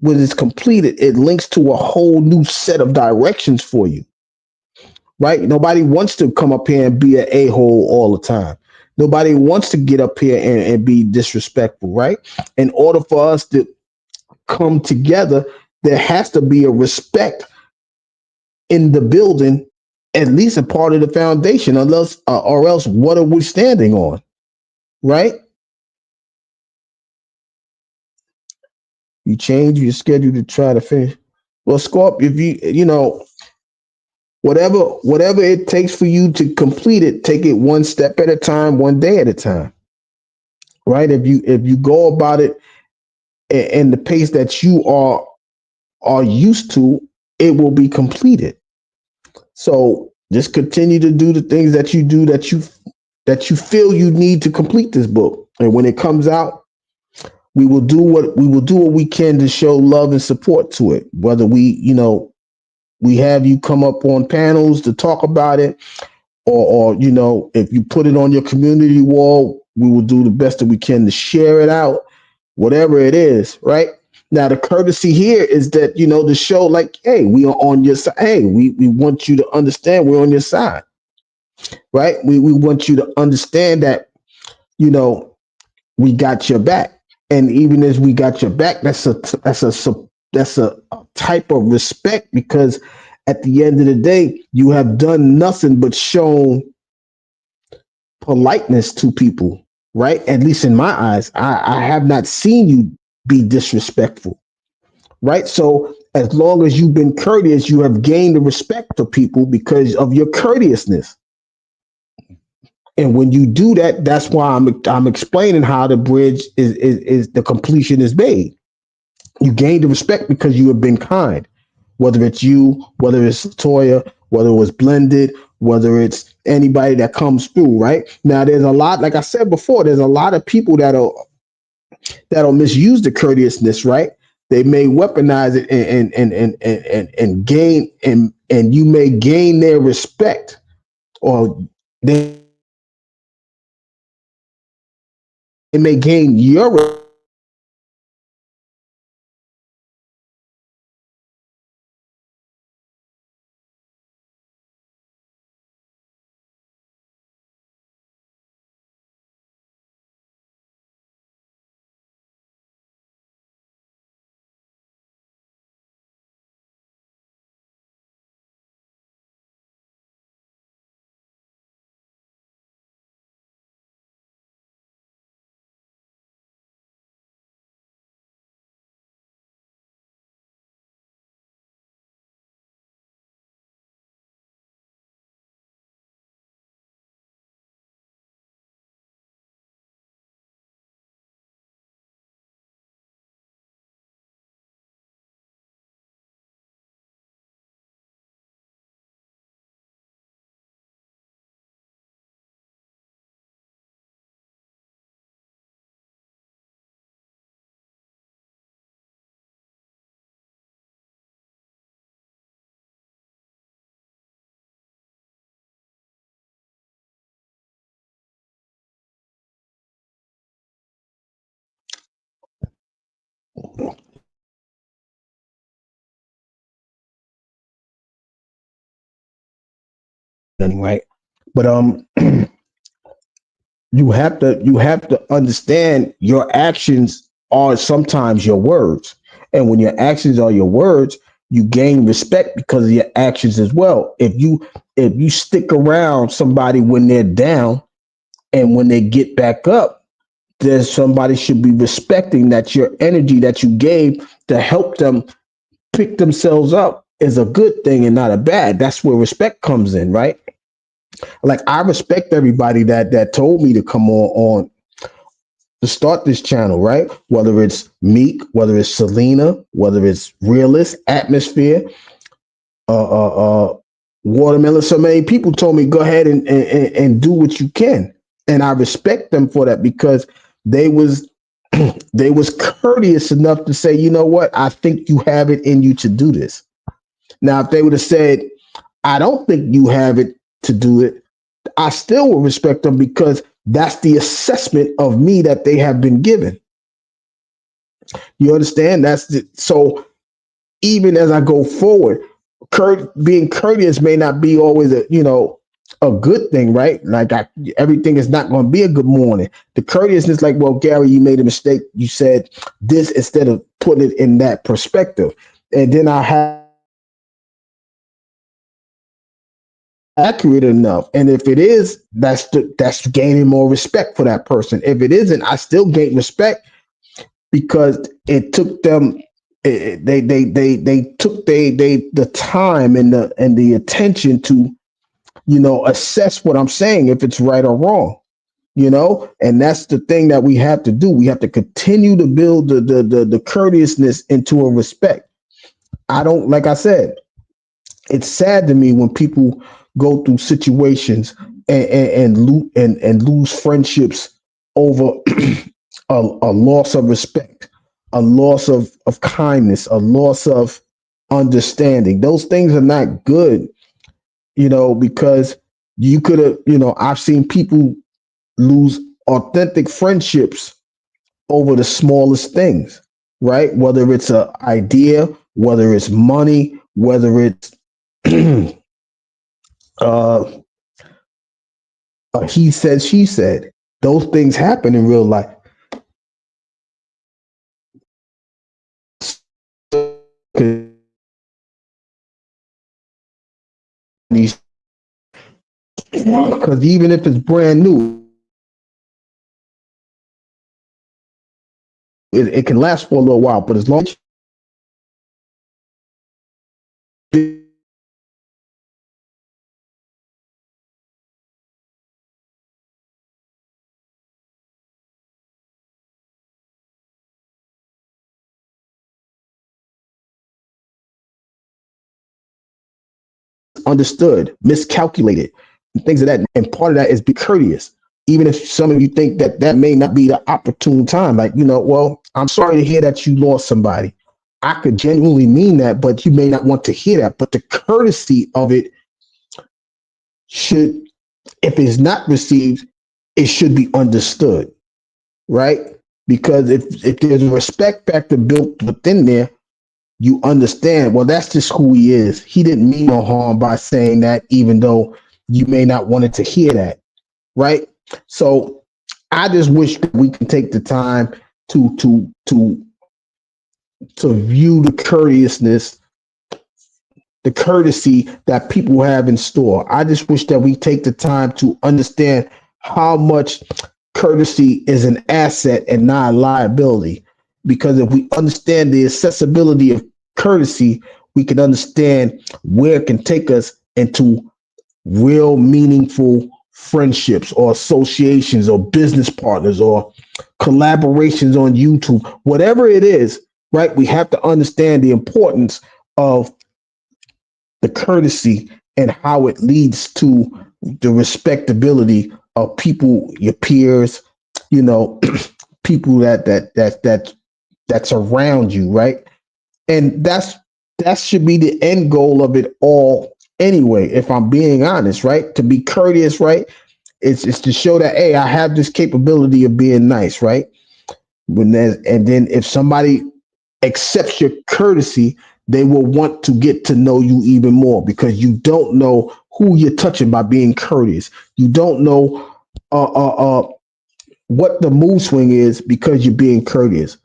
When it's completed, it links to a whole new set of directions for you. Right? Nobody wants to come up here and be an a-hole all the time. Nobody wants to get up here and be disrespectful, right? In order for us to come together, there has to be a respect in the building, at least a part of the foundation, unless or else what are we standing on, right? You change your schedule to try to finish. Well, Scorp, if whatever it takes for you to complete it, take it one step at a time, one day at a time, right? If you go about it in the pace that you are used to, it will be completed. So just continue to do the things that you do, that you feel you need to complete this book. And when it comes out, we will do what we can to show love and support to it. Whether we have you come up on panels to talk about it, or if you put it on your community wall, we will do the best that we can to share it out, whatever it is, right? Now the courtesy here is that the show, like, hey, we are on your side. Hey, we want you to understand we're on your side, right? We want you to understand that you know we got your back, and even as we got your back, that's a type of respect, because at the end of the day, you have done nothing but shown politeness to people, right? At least in my eyes, I have not seen you be disrespectful, right? So as long as you've been courteous, you have gained the respect of people because of your courteousness. And when you do that, that's why I'm explaining how the bridge is the completion is made. You gain the respect because you have been kind. Whether it's you, whether it's Toya, whether it was blended, whether it's anybody that comes through, right? Now there's a lot, like I said before, there's a lot of people that'll misuse the courteousness, right? They may weaponize it and gain, and you may gain their respect, or they may gain your right? But you have to understand your actions are sometimes your words. And when your actions are your words, you gain respect because of your actions as well. If you stick around somebody when they're down and when they get back up, there's somebody should be respecting that your energy that you gave to help them pick themselves up is a good thing and not a bad. That's where respect comes in, right? Like I respect everybody that told me to come on to start this channel, right? Whether it's Meek, whether it's Selena, whether it's Realist, Atmosphere, uh, Watermelon. So many people told me go ahead and do what you can, and I respect them for that because they was they was courteous enough to say, you know what, I think you have it in you to do this. Now, if they would have said, I don't think you have it to do it, I still will respect them because that's the assessment of me that they have been given. You understand? So even as I go forward, being courteous may not be always a good thing, right? Like everything is not going to be a good morning. The courteousness, like, well, Gary, you made a mistake. You said this instead of putting it in that perspective, and then I have accurate enough. And if it is, that's gaining more respect for that person. If it isn't, I still gain respect because it took them they took the time and the attention to assess what I'm saying, if it's right or wrong. And that's the thing that we have to do. We have to continue to build the courteousness into a respect. I don't, like I said, it's sad to me when people go through situations and lose friendships over a loss of respect, a loss of kindness, a loss of understanding. Those things are not good, because you could have, I've seen people lose authentic friendships over the smallest things, right? Whether it's an idea, whether it's money, whether it's uh, he said, she said. Those things happen in real life. Because even if it's brand new, it can last for a little while. But as long as you understood, miscalculated, and things of that. And part of that is be courteous. Even if some of you think that that may not be the opportune time, like, well, I'm sorry to hear that you lost somebody. I could genuinely mean that, but you may not want to hear that. But the courtesy of it should, if it's not received, it should be understood, right? Because if there's a respect factor built within there, you understand, well, that's just who he is. He didn't mean no harm by saying that, even though you may not wanted to hear that, right? So I just wish we can take the time to view the courtesy that people have in store. I just wish that we take the time to understand how much courtesy is an asset and not a liability. Because if we understand the accessibility of courtesy, we can understand where it can take us into real meaningful friendships or associations or business partners or collaborations on YouTube, whatever it is, right? We have to understand the importance of the courtesy and how it leads to the respectability of people, your peers, you know, people that's around you, right? And that should be the end goal of it all anyway, if I'm being honest, right? To be courteous, right? It's to show that, hey, I have this capability of being nice, right? And then if somebody accepts your courtesy, they will want to get to know you even more because you don't know who you're touching by being courteous. You don't know uh, uh, uh, what the mood swing is because you're being courteous.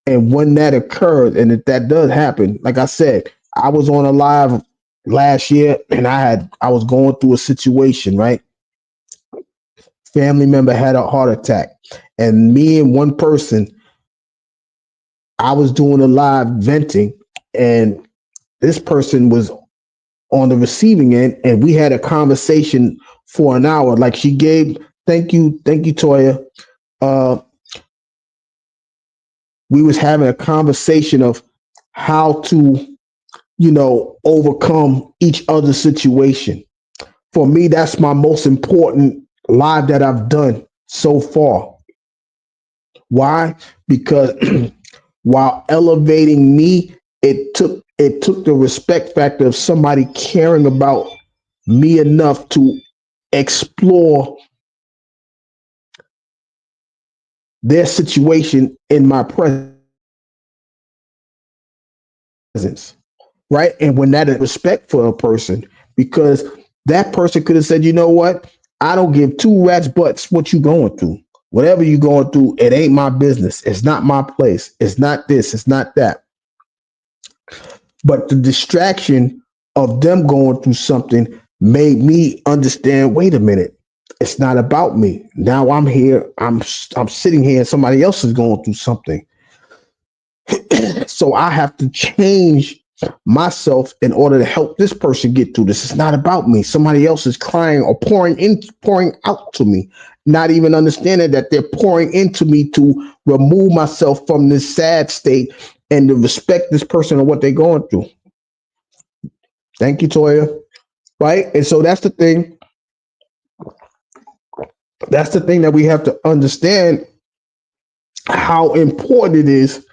And when that occurs, and if that does happen, like I said, I was on a live last year and I was going through a situation, right? Family member had a heart attack. And me and one person, I was doing a live venting, and this person was on the receiving end, and we had a conversation for an hour. Like she gave, thank you, Toya. Uh, we was having a conversation of how to, overcome each other's situation. For me, that's my most important live that I've done so far. Why? Because while elevating me, it took the respect factor of somebody caring about me enough to explore their situation in my presence, right? And when that is respect for a person, because that person could have said, you know what? I don't give two rats butts what you going through. Whatever you going through, it ain't my business. It's not my place. It's not this. It's not that. But the distraction of them going through something made me understand, wait a minute, it's not about me. Now I'm here, I'm sitting here and somebody else is going through something. So I have to change myself in order to help this person get through this. It's not about me. Somebody else is crying or pouring out to me, not even understanding that they're pouring into me to remove myself from this sad state and to respect this person and what they're going through. Thank you, Toya. Right. And so that's the thing. That's the thing that we have to understand, how important it is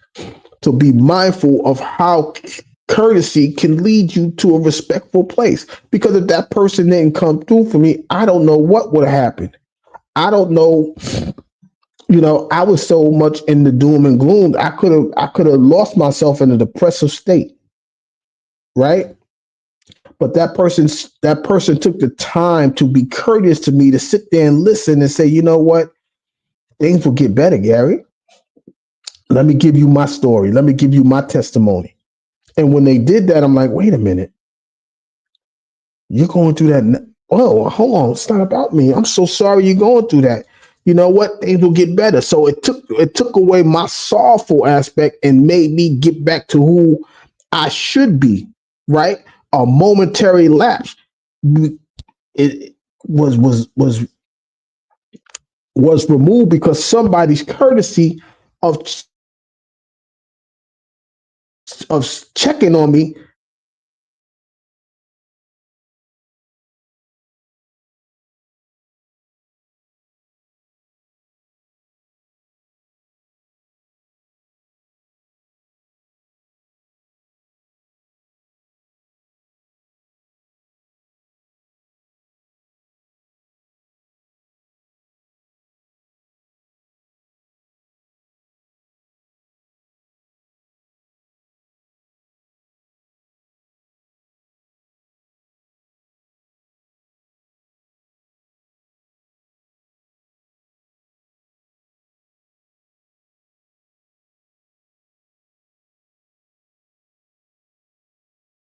to be mindful of how courtesy can lead you to a respectful place. Because if that person didn't come through for me, I don't know what would have happened. I don't know. I was so much in the doom and gloom. I could have lost myself in a depressive state. Right. But that person took the time to be courteous to me, to sit there and listen and say, you know what, things will get better, Gary. Let me give you my story. Let me give you my testimony. And when they did that, I'm like, wait a minute, you're going through that. Oh, hold on, it's not about me. I'm so sorry you're going through that. You know what? Things will get better. So it took away my sorrowful aspect and made me get back to who I should be. Right? A momentary lapse. It was removed because somebody's courtesy of checking on me.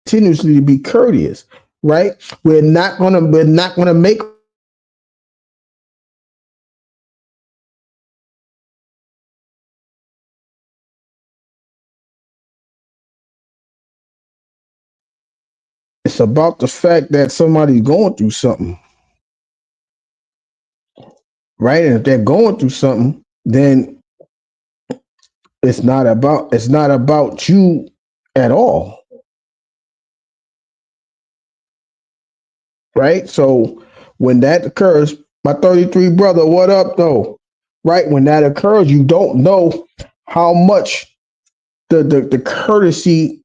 Continuously to be courteous, right? We're not gonna make. It's about the fact that somebody's going through something, right? And if they're going through something, then it's not about you at all, right? So when that occurs, my 33 brother, what up though? Right? When that occurs, you don't know how much the courtesy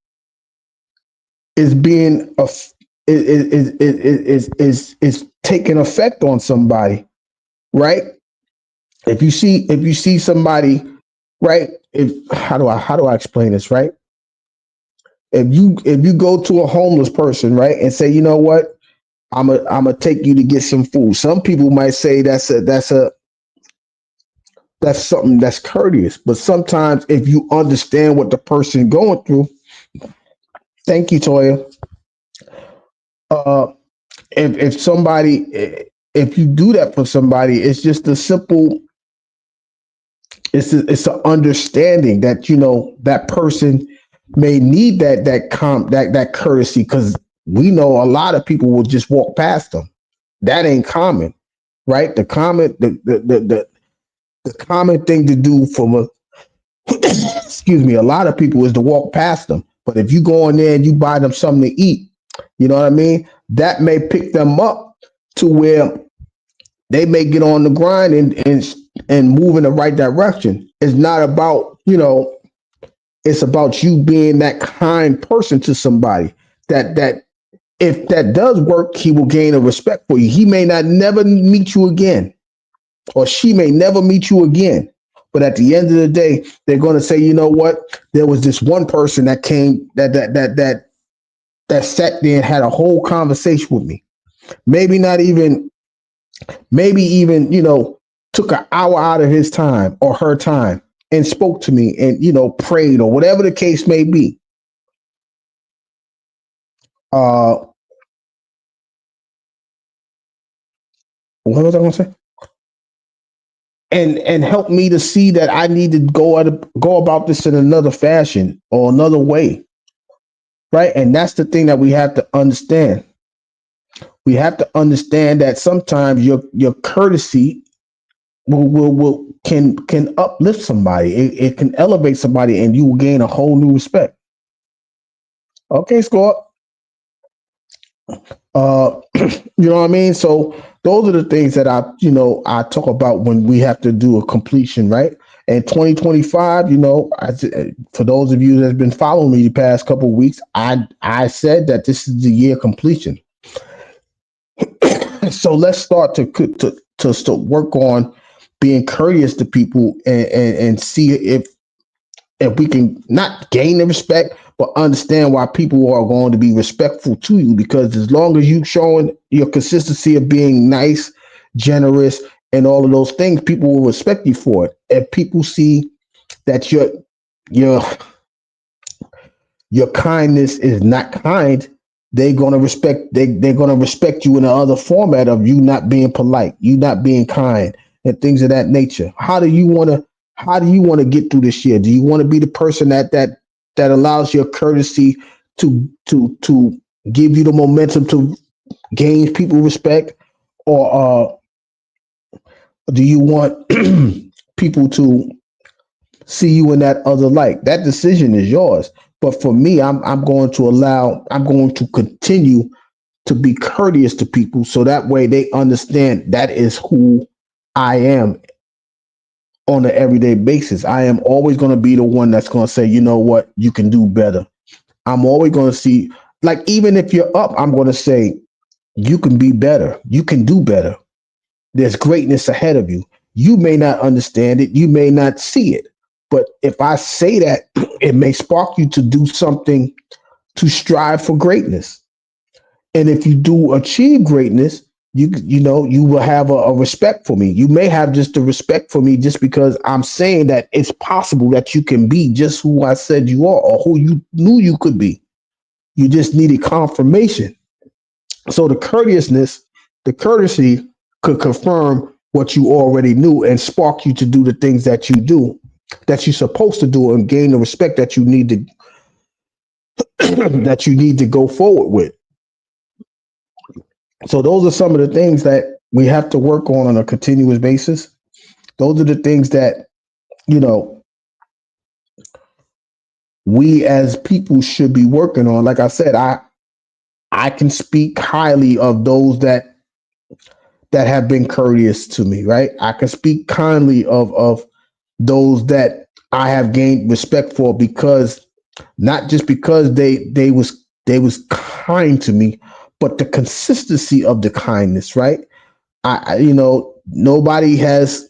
is being is taking effect on somebody, right? If you see somebody, right? If how do I explain this, right? If you go to a homeless person, right, and say, you know what, I'm gonna take you to get some food. Some people might say that's something that's courteous, but sometimes if you understand what the person going through, thank you, Toya. Uh, if somebody if you do that for somebody, it's just a simple it's an understanding that that person may need that courtesy, because we know a lot of people will just walk past them. That ain't common, right? The common thing to do from a excuse me, a lot of people is to walk past them. But if you go in there and you buy them something to eat, you know what I mean? That may pick them up to where they may get on the grind and move in the right direction. It's not about, it's about you being that kind person to somebody that if that does work, he will gain a respect for you. He may not never meet you again, or she may never meet you again. But at the end of the day, they're going to say, you know what? There was this one person that came that sat there and had a whole conversation with me. Maybe not even, maybe even, took an hour out of his time or her time and spoke to me and, prayed or whatever the case may be. Uh, what was I going to say? And help me to see that I need to go about this in another fashion or another way, right? And that's the thing that we have to understand. We have to understand that sometimes your courtesy will can uplift somebody. It can elevate somebody, and you will gain a whole new respect. Okay, Scott. You know what I mean? So those are the things that I talk about when we have to do a completion, right? And 2025, for those of you that have been following me the past couple of weeks, I said that this is the year completion. So let's start to start work on being courteous to people and see if we can not gain the respect, but understand why people are going to be respectful to you. Because as long as you showing your consistency of being nice, generous, and all of those things, people will respect you for it. If people see that your your kindness is not kind, they're gonna respect you in the other format of you not being polite, you not being kind, and things of that nature. How do you want to get through this year? Do you want to be the person that allows your courtesy to give you the momentum to gain people respect, or do you want people to see you in that other light? That decision is yours. But for me, I'm going to continue to be courteous to people, so that way they understand that is who I am on an everyday basis. I am always going to be the one that's going to say, you know what, you can do better. I'm always going to see, like, even if you're up, I'm going to say, you can be better. You can do better. There's greatness ahead of you. You may not understand it. You may not see it. But if I say that, it may spark you to do something to strive for greatness. And if you do achieve greatness, you will have a respect for me. You may have just a respect for me just because I'm saying that it's possible that you can be just who I said you are, or who you knew you could be. You just needed confirmation. So the courtesy could confirm what you already knew and spark you to do the things that you do, that you're supposed to do, and gain the respect that you need to that you need to go forward with. So those are some of the things that we have to work on a continuous basis. Those are the things that, you know, we as people should be working on. Like I said, I can speak highly of those that have been courteous to me, right? I can speak kindly of those that I have gained respect for, because not just because they was kind to me, but the consistency of the kindness, right? Nobody has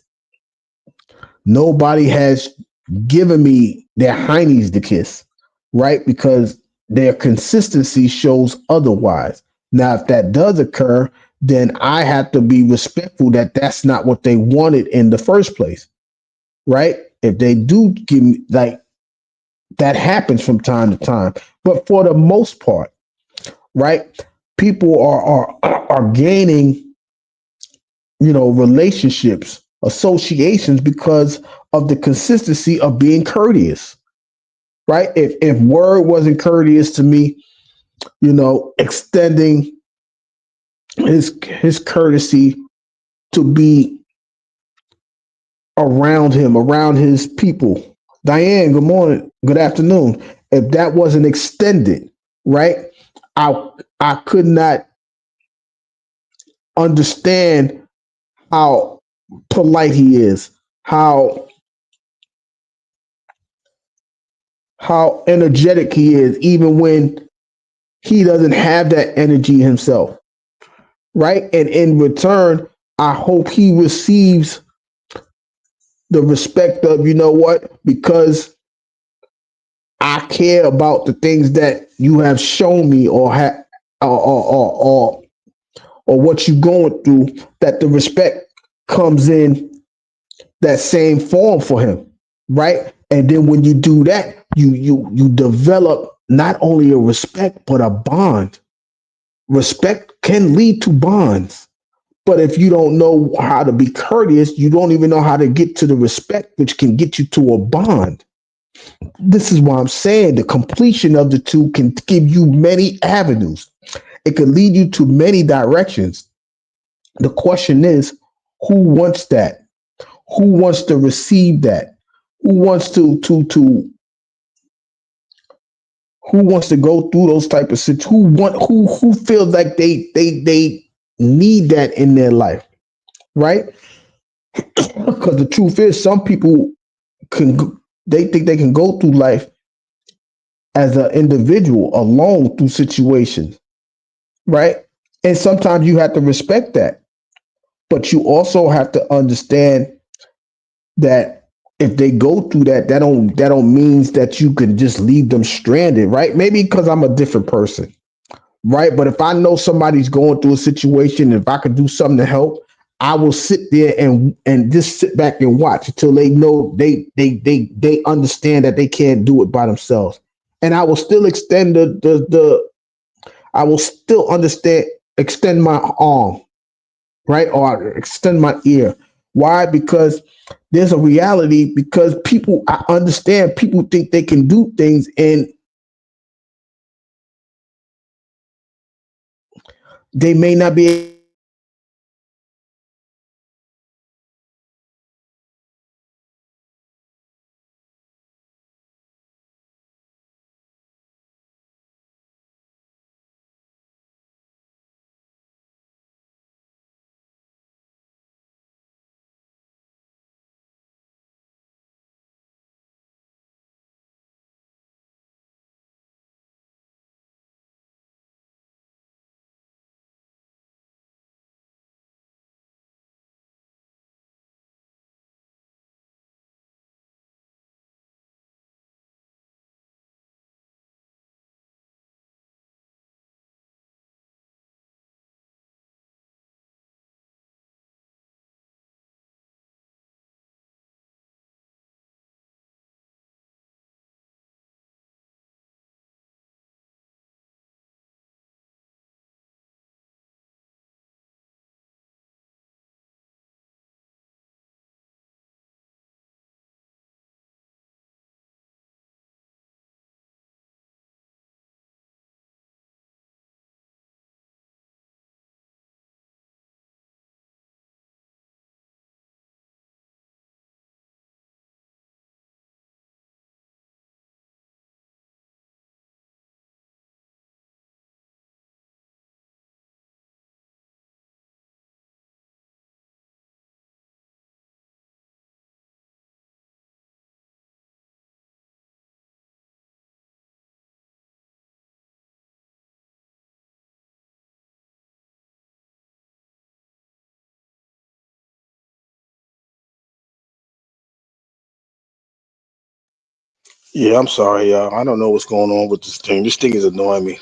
given me their heinies to kiss, right? Because their consistency shows otherwise. Now, if that does occur, then I have to be respectful that that's not what they wanted in the first place, right? If they do give me like that happens from time to time, but for the most part, right? People are gaining, relationships, associations because of the consistency of being courteous, right? If word wasn't courteous to me, extending his courtesy to be around him, around his people. Diane, good morning, good afternoon. If that wasn't extended, right? I I could not understand how polite he is, how how energetic he is, even when he doesn't have that energy himself, right? And in return, I hope he receives the respect of, because I care about the things that you have shown me or what you're going through, that the respect comes in that same form for him, right? And then when you do that, you develop not only a respect but a bond. Respect can lead to bonds. But if you don't know how to be courteous, you don't even know how to get to the respect, which can get you to a bond. This is why I'm saying the completion of the two can give you many avenues. It can lead you to many directions. The question is, who wants that? Who wants to receive that? Who wants to who wants to go through those type of situations? Who feels like they need that in their life, right? Because the truth is, some people can they think they can go through life as an individual alone through situations, right? And sometimes you have to respect that, but you also have to understand that if they go through that, that don't means that you can just leave them stranded, right? Maybe because I'm a different person, right? But if I know somebody's going through a situation, if I could do something to help, I will sit there and just sit back and watch until they know they understand that they can't do it by themselves. And I will still extend the I will still understand extend my arm, right? Or extend my ear. Why? Because there's a reality, because people, I understand people think they can do things and they may not be Yeah, I'm sorry, y'all. I don't know what's going on with this thing. This thing is annoying me.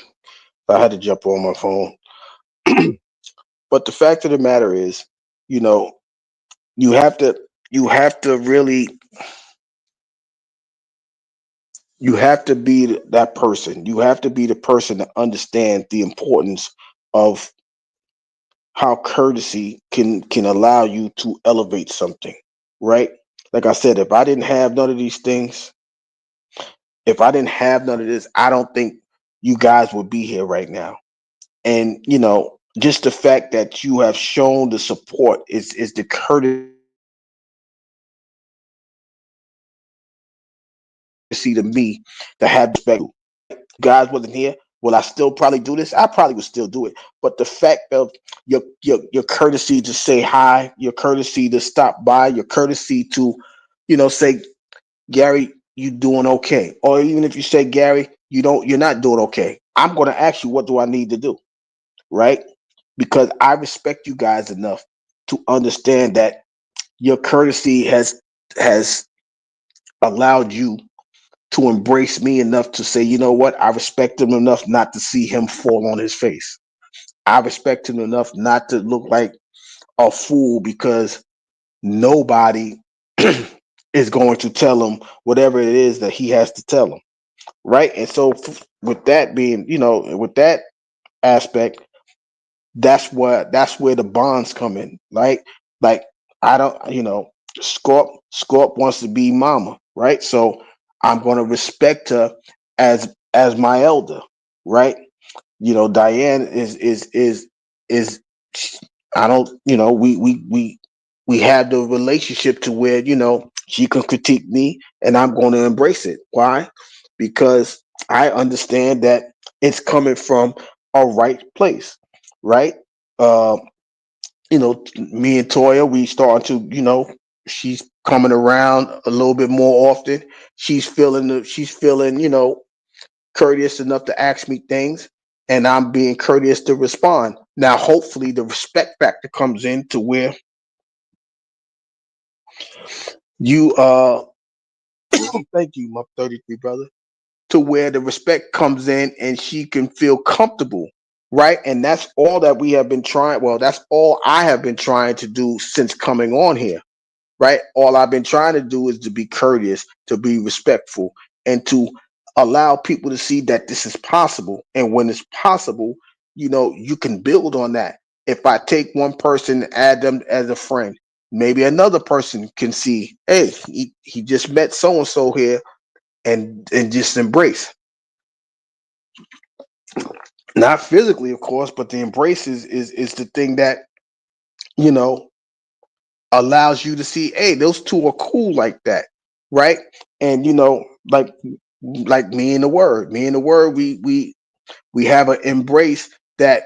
I had to jump on my phone. But the fact of the matter is, you know, you have to you have to really you have to be that person. You have to be the person that understands the importance of how courtesy can allow you to elevate something, right? Like I said, if I didn't have none of these things, if I didn't have none of this, I don't think you guys would be here right now. And just the fact that you have shown the support is the courtesy to me to have the respect to do what you do, right? Guys wasn't here. Will I still probably do this? I probably would still do it. But the fact of your courtesy to say hi, your courtesy to stop by, your courtesy to say, Gary, you doing okay? Or even if you say, Gary, you're not doing okay. I'm gonna ask you, what do I need to do? Right? Because I respect you guys enough to understand that your courtesy has allowed you to embrace me enough to say, you know what, I respect him enough not to see him fall on his face. I respect him enough not to look like a fool because nobody is going to tell him whatever it is that he has to tell him. Right. And so with that being, with that aspect, that's where the bonds come in. Like I don't, Scorp wants to be mama, right? So I'm gonna respect her as my elder, right? Diane is I don't, we have the relationship to where, she can critique me and I'm going to embrace it. Why? Because I understand that it's coming from a right place, right? Um, Me and Toya, we starting to, she's coming around a little bit more often. She's feeling, courteous enough to ask me things, and I'm being courteous to respond. Now, hopefully, the respect factor comes in to where you thank you, my 33 brother, to where the respect comes in and she can feel comfortable, right? And that's all that we have been trying. Well, that's all I have been trying to do since coming on here, right? All I've been trying to do is to be courteous, to be respectful, and to allow people to see that this is possible. And when it's possible, you can build on that. If I take one person, add them as a friend, maybe another person can see, hey, he just met so and so here, and just embrace. Not physically, of course, but the embrace is the thing that, you know, allows you to see, hey, those two are cool like that, right? And like me and the word, we have an embrace that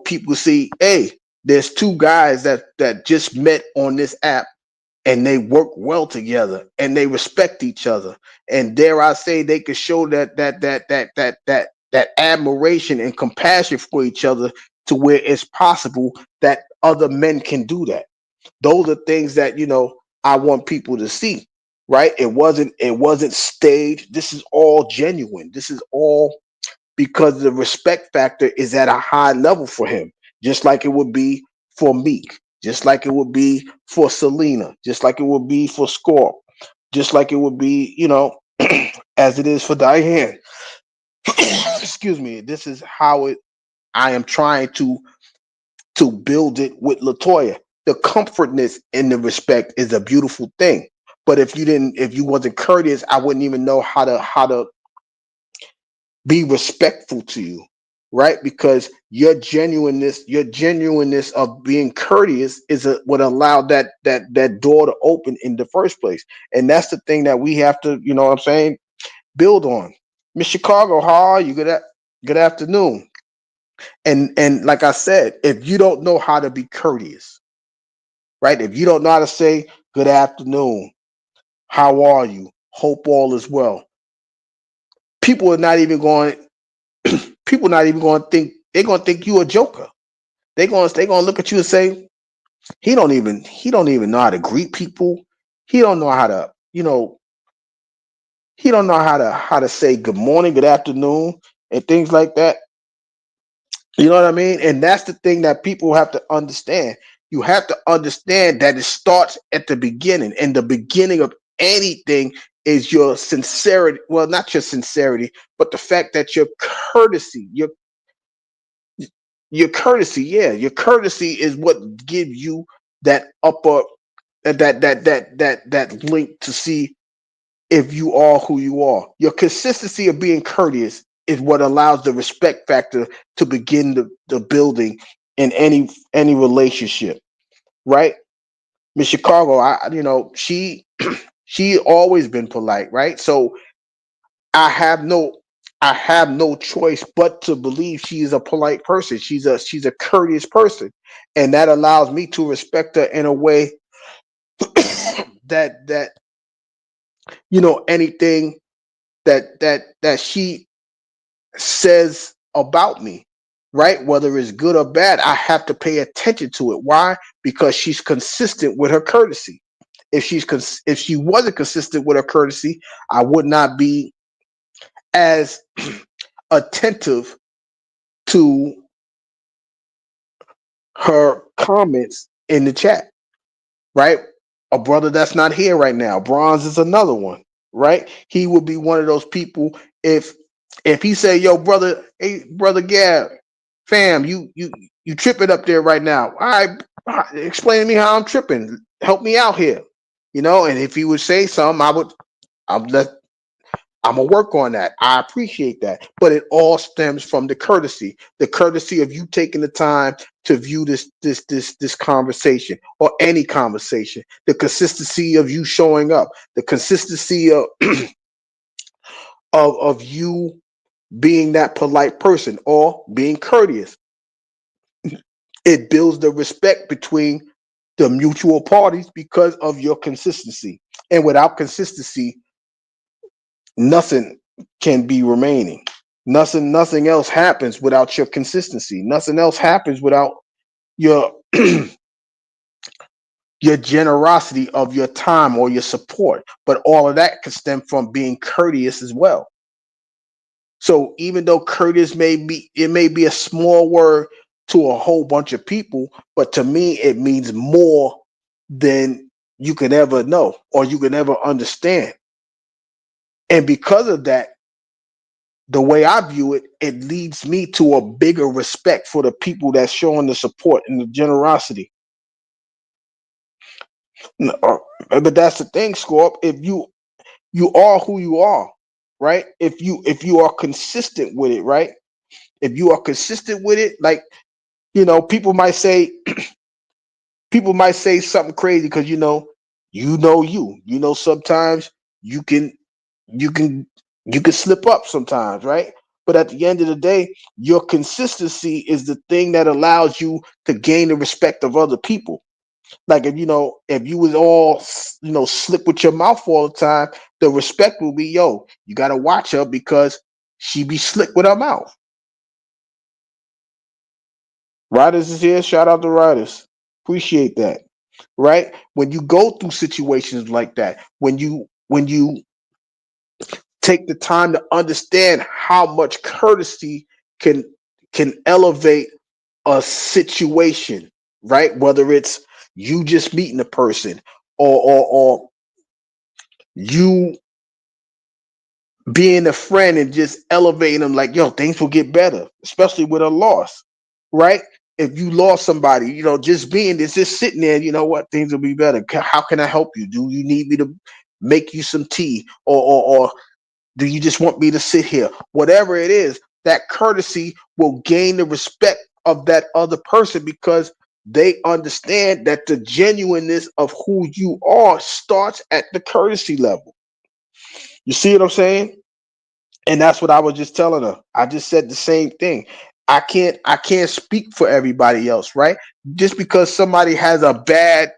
people see, hey, there's two guys that just met on this app and they work well together and they respect each other, and dare I say they could show that admiration and compassion for each other to where it's possible that other men can do that. Those are things that I want people to see, right? It wasn't staged. This is all genuine. This is all because the respect factor is at a high level for him, just like it would be for Meek, just like it would be for Selena, just like it would be for Scorp, just like it would be, as it is for Diane. Excuse me. This is how it. I am trying to build it with Latoya. The comfortness and the respect is a beautiful thing. But if you wasn't courteous, I wouldn't even know how to be respectful to you, right? Because your genuineness of being courteous is what allowed that door to open in the first place. And that's the thing that we have to, what I'm saying, build on. Miss Chicago, how are you? Good afternoon. And like I said, if you don't know how to be courteous, right? If you don't know how to say good afternoon, how are you? Hope all is well. People are not even going. People not even going to think. They're going to think you a joker. They going to look at you and say he don't even know how to greet people. He don't know how to He don't know how to say good morning, good afternoon, and things like that. You know what I mean? And that's the thing that people have to understand. You have to understand that it starts at the beginning, and the beginning of anything is your sincerity. Well, not your sincerity, but the fact that your courtesy, your courtesy, yeah, your courtesy is what gives you that upper that link to see if you are who you are. Your consistency of being courteous is what allows the respect factor to begin the building in any relationship, right? Miss Chicago, she always been polite, right? So I have no I have no choice but to believe she is a polite person. She's a courteous person, and that allows me to respect her in a way that anything that she says about me, right? Whether it's good or bad, I have to pay attention to it. Why? Because she's consistent with her courtesy. If she wasn't consistent with her courtesy, I would not be as attentive to her comments in the chat, right? A brother that's not here right now, Bronze is another one, right? He would be one of those people if he say, "Yo, brother, hey, brother Gab, fam, you tripping up there right now. All right, explain to me how I'm tripping. Help me out here." And if he would say something, I'm let I'm gonna work on that. I appreciate that, but it all stems from the courtesy of you taking the time to view this conversation or any conversation, the consistency of you showing up, the consistency of you being that polite person or being courteous. It builds the respect between the mutual parties because of your consistency. And without consistency, nothing can be remaining. Nothing else happens without your consistency. Nothing else happens without your your generosity of your time or your support. But all of that can stem from being courteous as well. So even though courteous may be a small word to a whole bunch of people, but to me it means more than you could ever know or you could ever understand. And because of that, the way I view it, it leads me to a bigger respect for the people that's showing the support and the generosity. But that's the thing, Scorp. If you are who you are, right? If you are consistent with it, right? If you are consistent with it, like people might say something crazy because you sometimes you can you can you can slip up sometimes, right? But at the end of the day, your consistency is the thing that allows you to gain the respect of other people. Like if you was all slick with your mouth all the time, the respect will be, yo, you got to watch her because she be slick with her mouth. Riders is here. Shout out to Riders. Appreciate that. Right? When you go through situations like that, when you take the time to understand how much courtesy can elevate a situation, right? Whether it's you just meeting a person or you being a friend and just elevating them like, yo, things will get better, especially with a loss, right? If you lost somebody, just being this, just sitting there, you know what, things will be better. How can I help you? Do you need me to make you some tea or do you just want me to sit here? Whatever it is, that courtesy will gain the respect of that other person because they understand that the genuineness of who you are starts at the courtesy level. You see what I'm saying? And that's what I was just telling her. I just said the same thing. I can't speak for everybody else, right? Just because somebody has a bad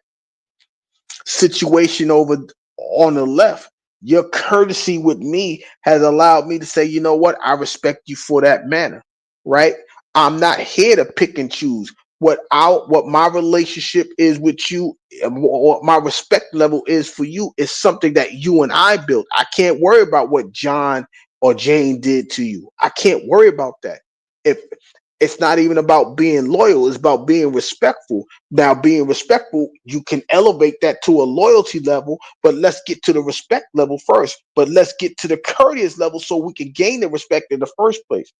situation over on the left, your courtesy with me has allowed me to say, you know what, I respect you for that manner, right? I'm not here to pick and choose. what my relationship is with you, what my respect level is for you, is something that you and I built. I can't worry about what John or Jane did to you. I can't worry about that. If it's not even about being loyal, it's about being respectful. Now, being respectful, you can elevate that to a loyalty level, but let's get to the respect level first. But let's get to the courteous level so we can gain the respect in the first place.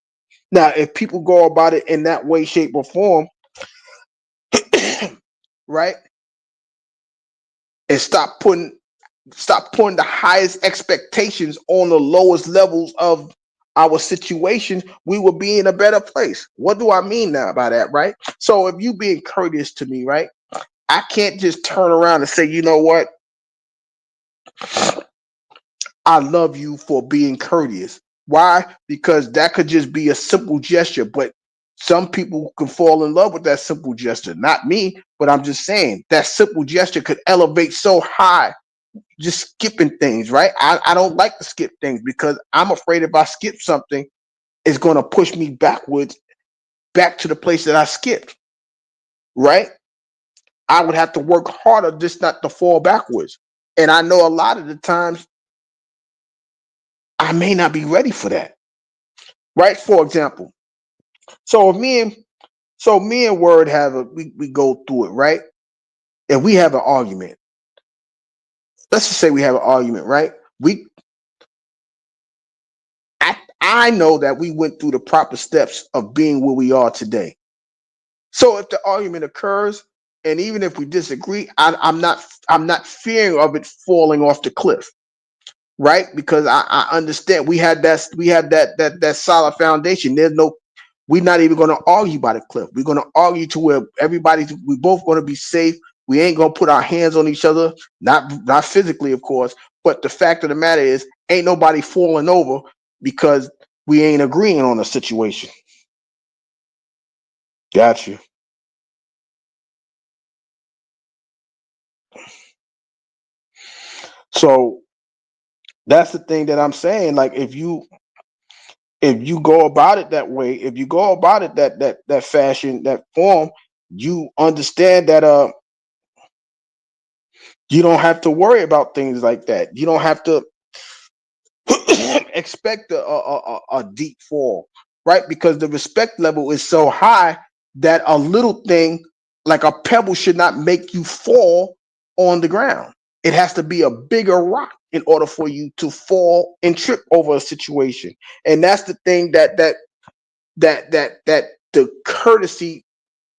Now, if people go about it in that way, shape, or form, right, and stop putting the highest expectations on the lowest levels of our situation, we will be in a better place. What do I mean now by that, right? So if you being courteous to me, right, I can't just turn around and say, you know what, I love you for being courteous. Why? Because that could just be a simple gesture, but some people can fall in love with that simple gesture. Not me, but I'm just saying that simple gesture could elevate so high, just skipping things, right? I don't like to skip things because I'm afraid if I skip something, it's going to push me backwards, back to the place that I skipped, right? I would have to work harder just not to fall backwards. And I know a lot of the times I may not be ready for that, right? For example, so if me and me and Word have we go through it, right? If we have an argument, let's just say we have an argument, right? I know that we went through the proper steps of being where we are today. So if the argument occurs, and even if we disagree, I'm not fearing of it falling off the cliff, right? Because I understand we had that solid foundation. There's no, we're not even going to argue by the cliff. We're going to argue to where we both going to be safe. We ain't going to put our hands on each other, not physically, of course. But the fact of the matter is, ain't nobody falling over because we ain't agreeing on a situation. Got you. So that's the thing that I'm saying. Like if you go about it that way, if you go about it that fashion, that form, you understand that you don't have to worry about things like that. You don't have to expect a deep fall, right? Because the respect level is so high that a little thing like a pebble should not make you fall on the ground. It has to be a bigger rock in order for you to fall and trip over a situation. And that's the thing that the courtesy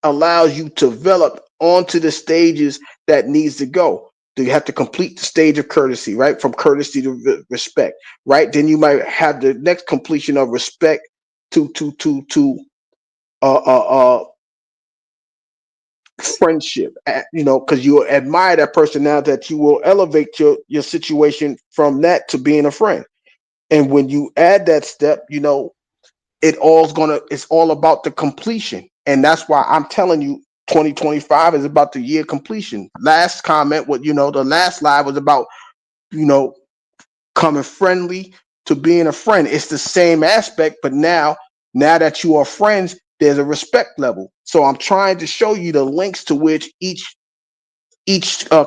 allows you to develop onto the stages that needs to go. You have to complete the stage of courtesy, right? From courtesy to respect, right? Then you might have the next completion of respect to uh uh uh friendship, because you admire that person now that you will elevate your situation from that to being a friend. And when you add that step, it's all about the completion. And that's why I'm telling you 2025 is about the year completion. Last comment, the last live was about, you know, coming friendly to being a friend. It's the same aspect, but now that you are friends, there's a respect level. So I'm trying to show you the links to which each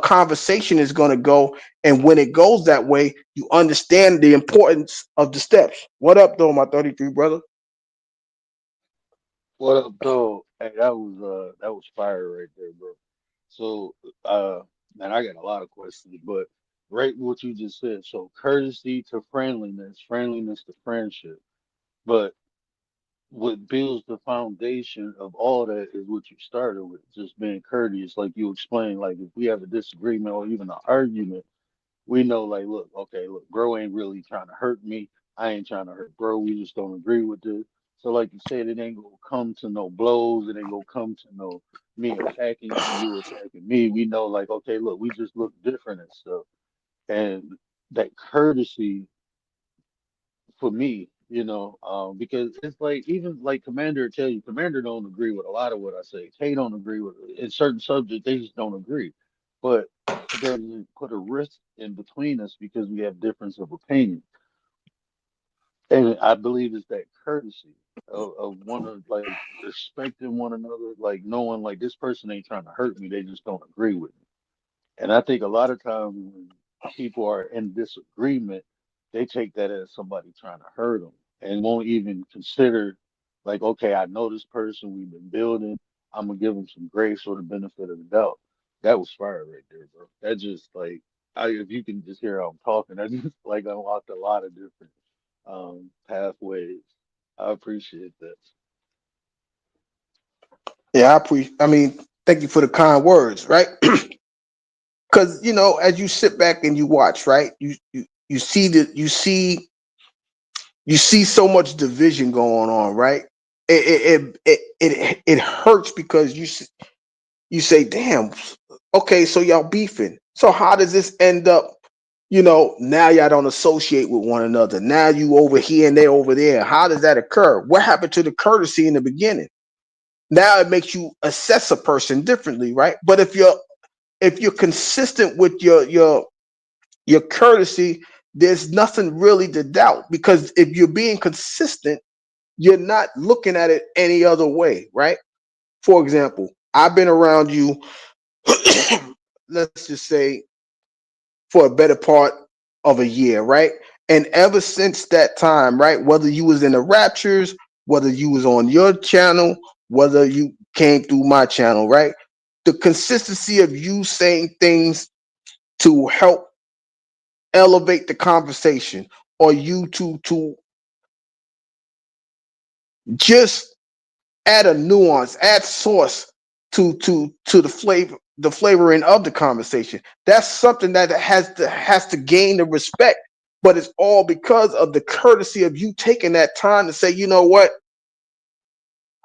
conversation is going to go, and when it goes that way, you understand the importance of the steps. What up, though, my 33 brother? What up, though? Hey, that was fire right there, bro. So, man, I got a lot of questions, but right what you just said. So, courtesy to friendliness, friendliness to friendship. But what builds the foundation of all that is what you started with, just being courteous, like you explained. Like if we have a disagreement or even an argument, we know, like, look, okay, look, bro ain't really trying to hurt me. I ain't trying to hurt bro. We just don't agree with this. So, like you said, it ain't gonna come to no blows. It ain't gonna come to no me attacking you, you attacking me. We know, like, okay, look, we just look different and stuff. And that courtesy for me, because it's like even like Commander tell you, Commander don't agree with a lot of what I say. Tay don't agree with in certain subjects. They just don't agree, but it doesn't put a risk in between us because we have difference of opinion. And I believe it's that courtesy. of one of like respecting one another, like knowing like this person ain't trying to hurt me, they just don't agree with me. And I think a lot of times when people are in disagreement, they take that as somebody trying to hurt them and won't even consider, like, okay, I know this person, we've been building, I'm gonna give them some grace or the benefit of the doubt. That was fire right there, bro. That just like, if you can just hear how I'm talking, that just like unlocked a lot of different pathways. I appreciate that. Yeah, I mean, thank you for the kind words, right? Because as you sit back and you watch, right, you see that you see so much division going on, right? It hurts because you say, damn, okay, so y'all beefing. So how does this end up? Now y'all don't associate with one another. Now you over here and they over there. How does that occur? What happened to the courtesy in the beginning? Now it makes you assess a person differently, right? But if you're consistent with your courtesy, there's nothing really to doubt, because if you're being consistent, you're not looking at it any other way, right? For example, I've been around you, let's just say, for a better part of a year, right? And ever since that time, right, whether you was in the Raptures, whether you was on your channel, whether you came through my channel, right? The consistency of you saying things to help elevate the conversation, or you to just add a nuance, add sauce to the flavoring of the conversation. That's something that has to gain the respect. But it's all because of the courtesy of you taking that time to say, you know what,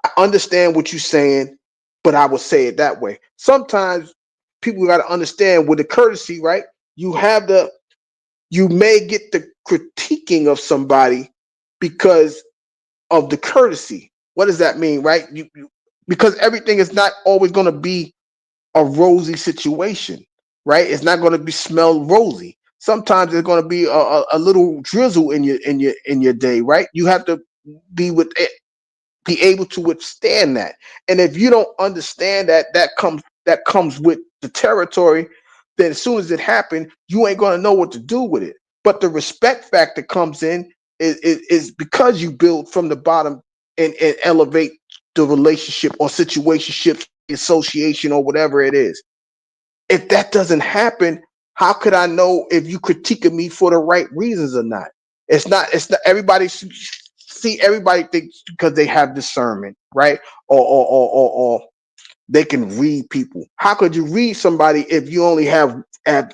I understand what you're saying, but I will say it that way. Sometimes people got to understand with the courtesy, right? You have the you may get the critiquing of somebody because of the courtesy. What does that mean, right? Because everything is not always going to be a rosy situation, right? It's not going to be smell rosy. Sometimes there's going to be a little drizzle in your day, right? You have to be with it, be able to withstand that. And if you don't understand that comes with the territory, then as soon as it happened, you ain't going to know what to do with it. But the respect factor comes in is because you build from the bottom and elevate the relationship or situationship, association, or whatever it is. If that doesn't happen, how could I know if you critiquing me for the right reasons or not? It's not everybody see, everybody thinks because they have discernment, right? Or they can read people. How could you read somebody if you only have a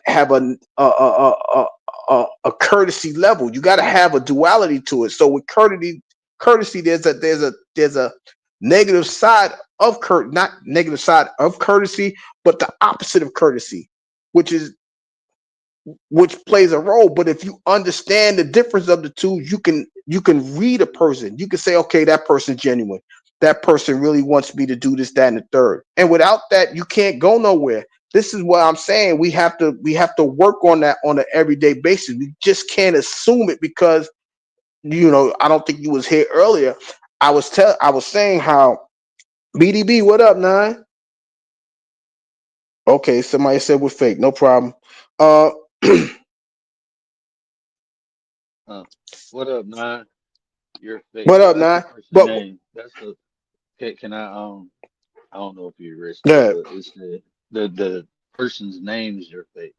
courtesy level? You got to have a duality to it. So with courtesy, there's a negative side of not negative side of courtesy, but the opposite of courtesy, which is which plays a role. But if you understand the difference of the two, you can read a person. You can say, okay, that person's genuine. That person really wants me to do this, that, and the third. And without that, you can't go nowhere. This is what I'm saying. We have to work on that on an everyday basis. We just can't assume it because I don't think you was here earlier. I was saying how BDB, what up, nine? Okay, somebody said we're fake. No problem. Uh Huh. What up, Nine? You're fake. what up, That's the nine? person But name. That's the can I don't know if you erased it, yeah, but it's the person's name is your fake,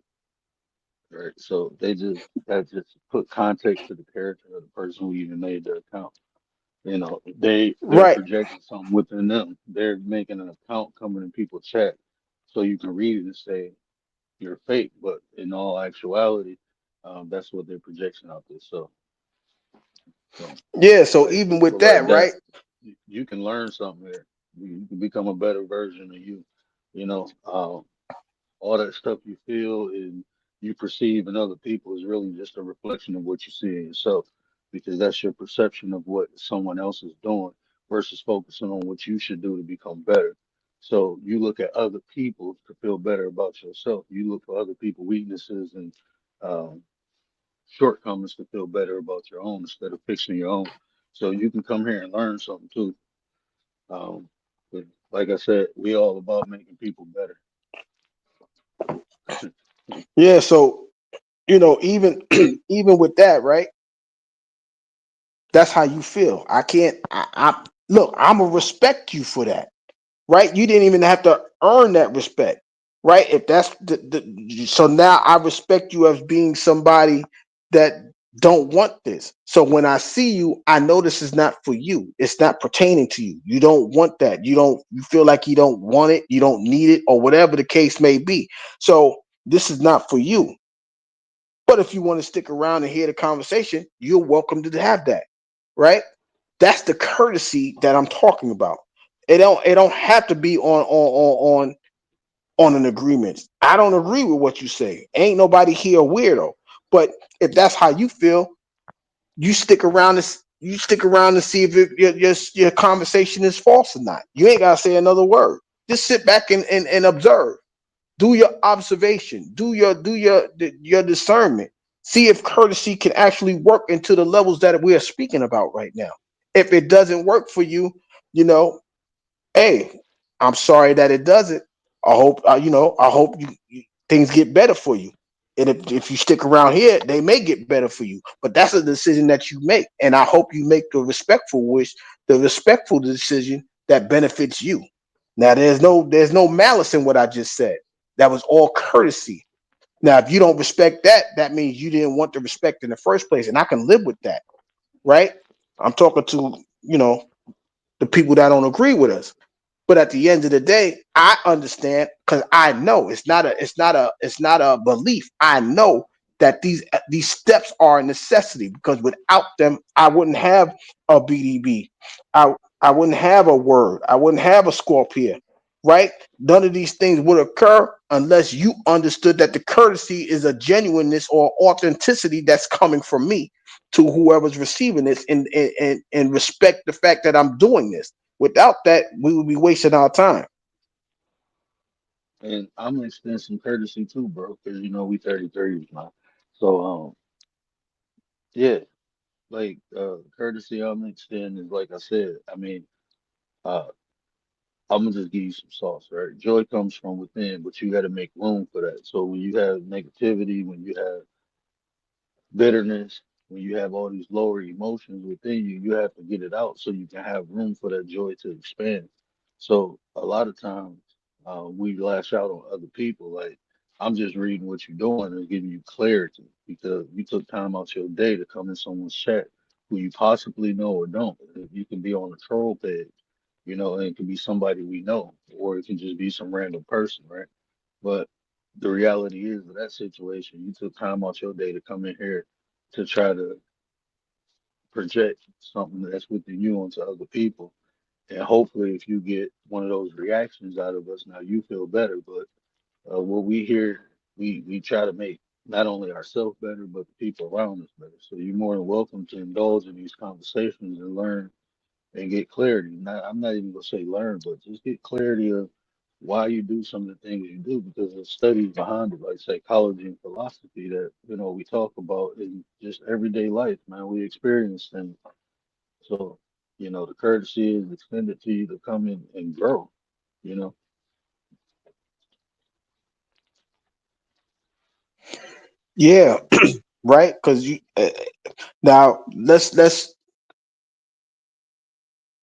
right? So that just put context to the character of the person who even made the account. They're right. projecting something within them. They're making an account coming in people's chat, so you can read it and say you're fake, but in all actuality, that's what their projection out there. So Yeah, so like even with people like that, that, right? you can learn something there. You can become a better version of you. You know, all that stuff you feel and you perceive in other people is really just a reflection of what you see in yourself, because that's your perception of what someone else is doing versus focusing on what you should do to become better. So you look at other people to feel better about yourself. You look for other people' weaknesses and um, shortcomings to feel better about your own instead of fixing your own. So you can come here and learn something too. Um, but like I said, we all about making people better. Yeah, so even even with that, right? That's how you feel. I can't. I look. I'm gonna respect you for that, right? You didn't even have to earn that respect, right? If that's so now I respect you as being somebody that don't want this. So when I see you, I know this is not for you. It's not pertaining to you. You don't want that. You feel like you don't want it, you don't need it, or whatever the case may be. So this is not for you. But if you want to stick around and hear the conversation, you're welcome to have that, right? That's the courtesy that I'm talking about. It don't have to be on an agreement. I don't agree with what you say. Ain't nobody here a weirdo. But if that's how you feel, you stick around and see if your conversation is false or not. You ain't gotta say another word. Just sit back and observe. Do your observation. Do your discernment. See if courtesy can actually work into the levels that we are speaking about right now. If it doesn't work for you, you know, hey, I'm sorry that it doesn't. I hope things get better for you. And if you stick around here, they may get better for you. But that's a decision that you make. And I hope you make the respectful decision that benefits you. Now there's no malice in what I just said. That was all courtesy. Now, if you don't respect that, that means you didn't want the respect in the first place. And I can live with that, right? I'm talking to, the people that don't agree with us. But at the end of the day, I understand because I know it's not a belief. I know that these steps are a necessity because without them, I wouldn't have a BDB. I wouldn't have a word. I wouldn't have a Scorpio, right? None of these things would occur unless you understood that the courtesy is a genuineness or authenticity that's coming from me to whoever's receiving this and respect the fact that I'm doing this. Without that, we would be wasting our time. And I'm gonna extend some courtesy too, bro, because we 33s now. So yeah, like courtesy I'm gonna extend is like I said. I mean, uh, I'm gonna just give you some sauce, right? Joy comes from within, but you got to make room for that. So when you have negativity, when you have bitterness, when you have all these lower emotions within you, you have to get it out so you can have room for that joy to expand. So a lot of times we lash out on other people. Like, I'm just reading what you're doing and giving you clarity because you took time out your day to come in someone's chat who you possibly know or don't. You can be on a troll page, and it can be somebody we know, or it can just be some random person, right? But the reality is, with that situation, you took time out your day to come in here to try to project something that's within you onto other people. And hopefully, if you get one of those reactions out of us, now you feel better. But what we hear, we try to make not only ourselves better, but the people around us better. So you're more than welcome to indulge in these conversations and learn and get clarity. I'm not even gonna say learn, but just get clarity of why you do some of the things you do because there's studies behind it, like psychology and philosophy that we talk about in just everyday life, man. We experience things. So, the courtesy is extended to you to come in and grow, you know. Yeah, right. Because you now let's.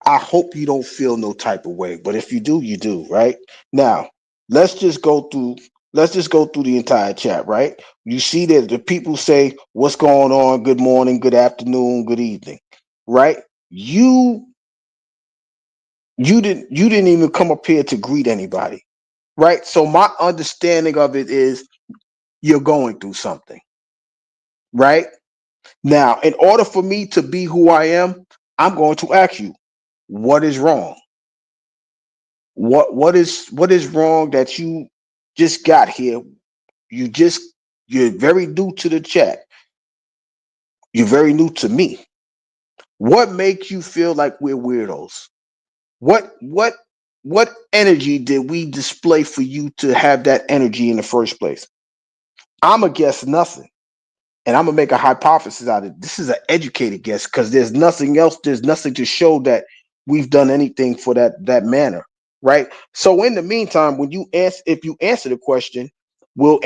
I hope you don't feel no type of way, but if you do, you do. Right now, let's just go through. Let's just go through the entire chat. Right. You see that the people say, "What's going on? Good morning, good afternoon, good evening." Right. You you didn't even come up here to greet anybody. Right. So my understanding of it is you're going through something. Right. Now, in order for me to be who I am, I'm going to ask you, what is wrong? What is wrong that you just got here? You just you're very new to the chat. You're very new to me. What makes you feel like we're weirdos? What energy did we display for you to have that energy in the first place? I'm a guess nothing. and I'm gonna make a hypothesis out of it. This is an educated guess because there's nothing else. There's nothing to show that we've done anything for that manner, right? So in the meantime, when you answer, if you answer the question, we'll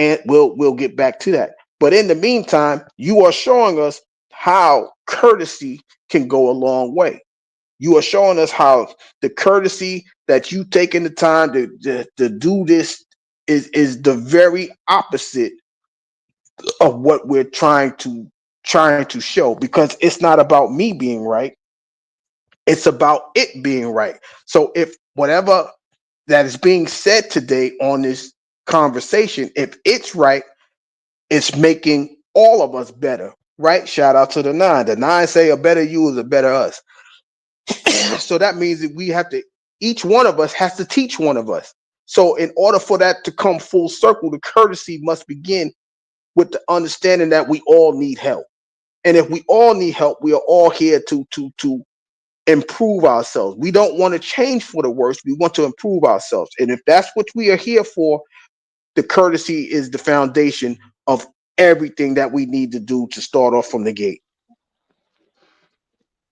get back to that. But in the meantime, you are showing us how courtesy can go a long way. You are showing us how the courtesy that you taking the time to do this is the very opposite of what we're trying to show, because it's not about me being right, it's about it being right. So if whatever that is being said today on this conversation, if it's right, it's making all of us better, right? Shout out to the nine say a better you is a better us. So that means that we have to, each one of us has to teach one of us. So in order for that to come full circle, the courtesy must begin with the understanding that we all need help. And if we all need help, we are all here to improve ourselves. We don't want to change for the worse. We want to improve ourselves. And if that's what we are here for, the courtesy is the foundation of everything that we need to do to start off from the gate.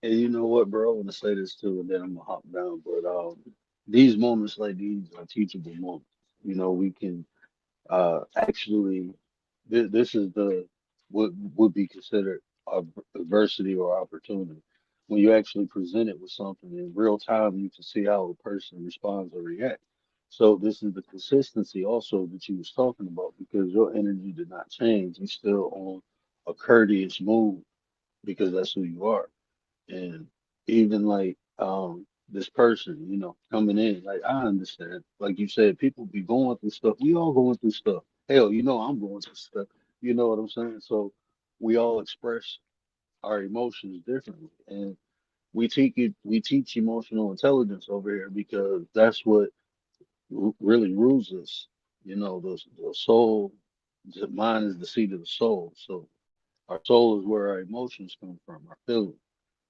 And you know what, bro? I want to say this too, and then I'm gonna hop down. But these moments like these are teachable moments. You know, we can actually this is the what would be considered adversity or opportunity. When you actually present it with something in real time, you can see how a person responds or reacts. So this is the consistency also that you was talking about, because your energy did not change. You still on a courteous move because that's who you are. And even like this person, you know, coming in, like I understand, like you said, people be going through stuff. We all going through stuff. Hell, you know, I'm going through stuff. You know what I'm saying? So we all express our emotions differently, and we teach emotional intelligence over here because that's what really rules us. You know, the soul, the mind is the seat of the soul. So our soul is where our emotions come from, our feelings.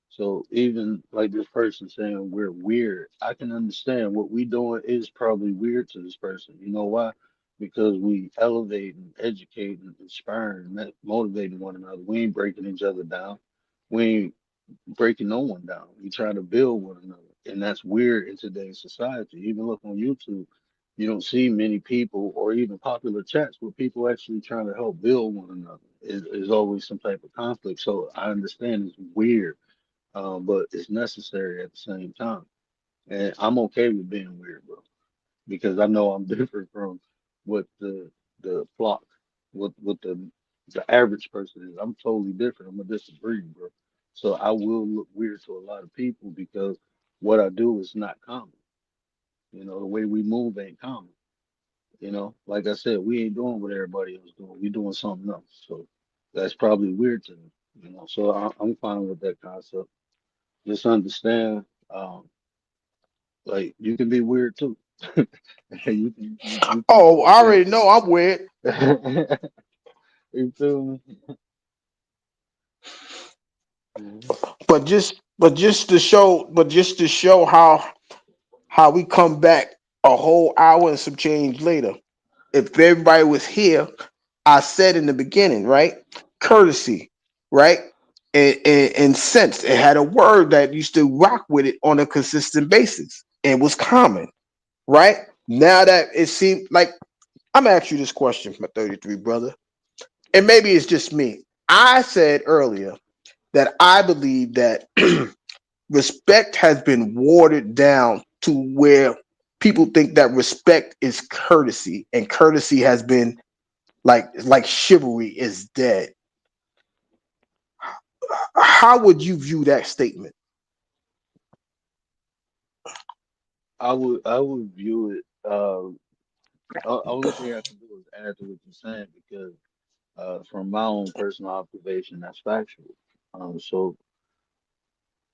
So even like this person saying we're weird, I can understand what we doing is probably weird to this person. You know why? Because we elevate and educate and inspire and motivating one another. We ain't breaking each other down. We ain't breaking no one down. We try to build one another. And that's weird in today's society. Even look on YouTube, you don't see many people or even popular chats where people actually trying to help build one another. Is always some type of conflict. So I understand it's weird, but it's necessary at the same time. And I'm okay with being weird, bro, because I know I'm different from what the flock, what the average person is. I'm totally different. I'm a different breed, bro. So I will look weird to a lot of people because what I do is not common. You know, the way we move ain't common. You know, like I said, we ain't doing what everybody else doing. We doing something else. So that's probably weird to me. You know, so I'm fine with that concept. Just understand, like you can be weird too. You can Oh, do I that. already know I'm weird. You feel me? But just to show how we come back a whole hour and some change later. If everybody was here, I said in the beginning, right? Courtesy, right? And sense. It had a word that used to rock with it on a consistent basis and was common, right? Now that it seemed like, I'm gonna ask you this question, my 33 brother, and maybe it's just me. I said earlier that I believe that respect has been watered down to where people think that respect is courtesy, and courtesy has been like chivalry is dead. How would you view that statement? I would view it. Only thing I can do is add to what you're saying because from my own personal observation, that's factual. So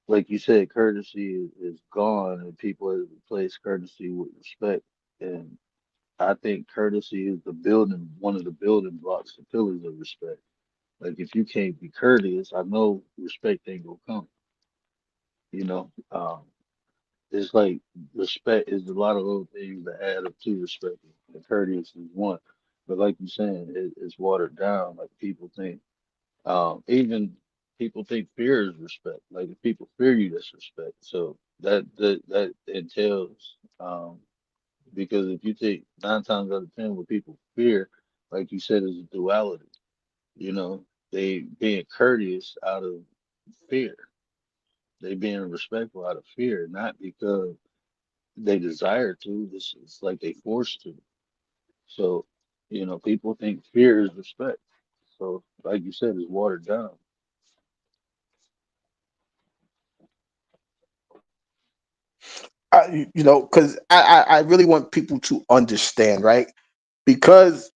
like you said, courtesy is gone, and people have replaced courtesy with respect. And I think courtesy is one of the building blocks, the pillars of respect. Like if you can't be courteous, I know respect ain't gonna come. You know, it's like respect is a lot of little things that add up to respect. And courteous is one, but like you're saying, it's watered down. Like people think. Even people think fear is respect. Like if people fear you, that's respect. So that entails, because if you take 9 times out of 10, what people fear, like you said, is a duality. You know, they being courteous out of fear. They being respectful out of fear, not because they desire to. This is like they forced to. So, people think fear is respect. So, like you said, it's watered down. Because I really want people to understand, right? Because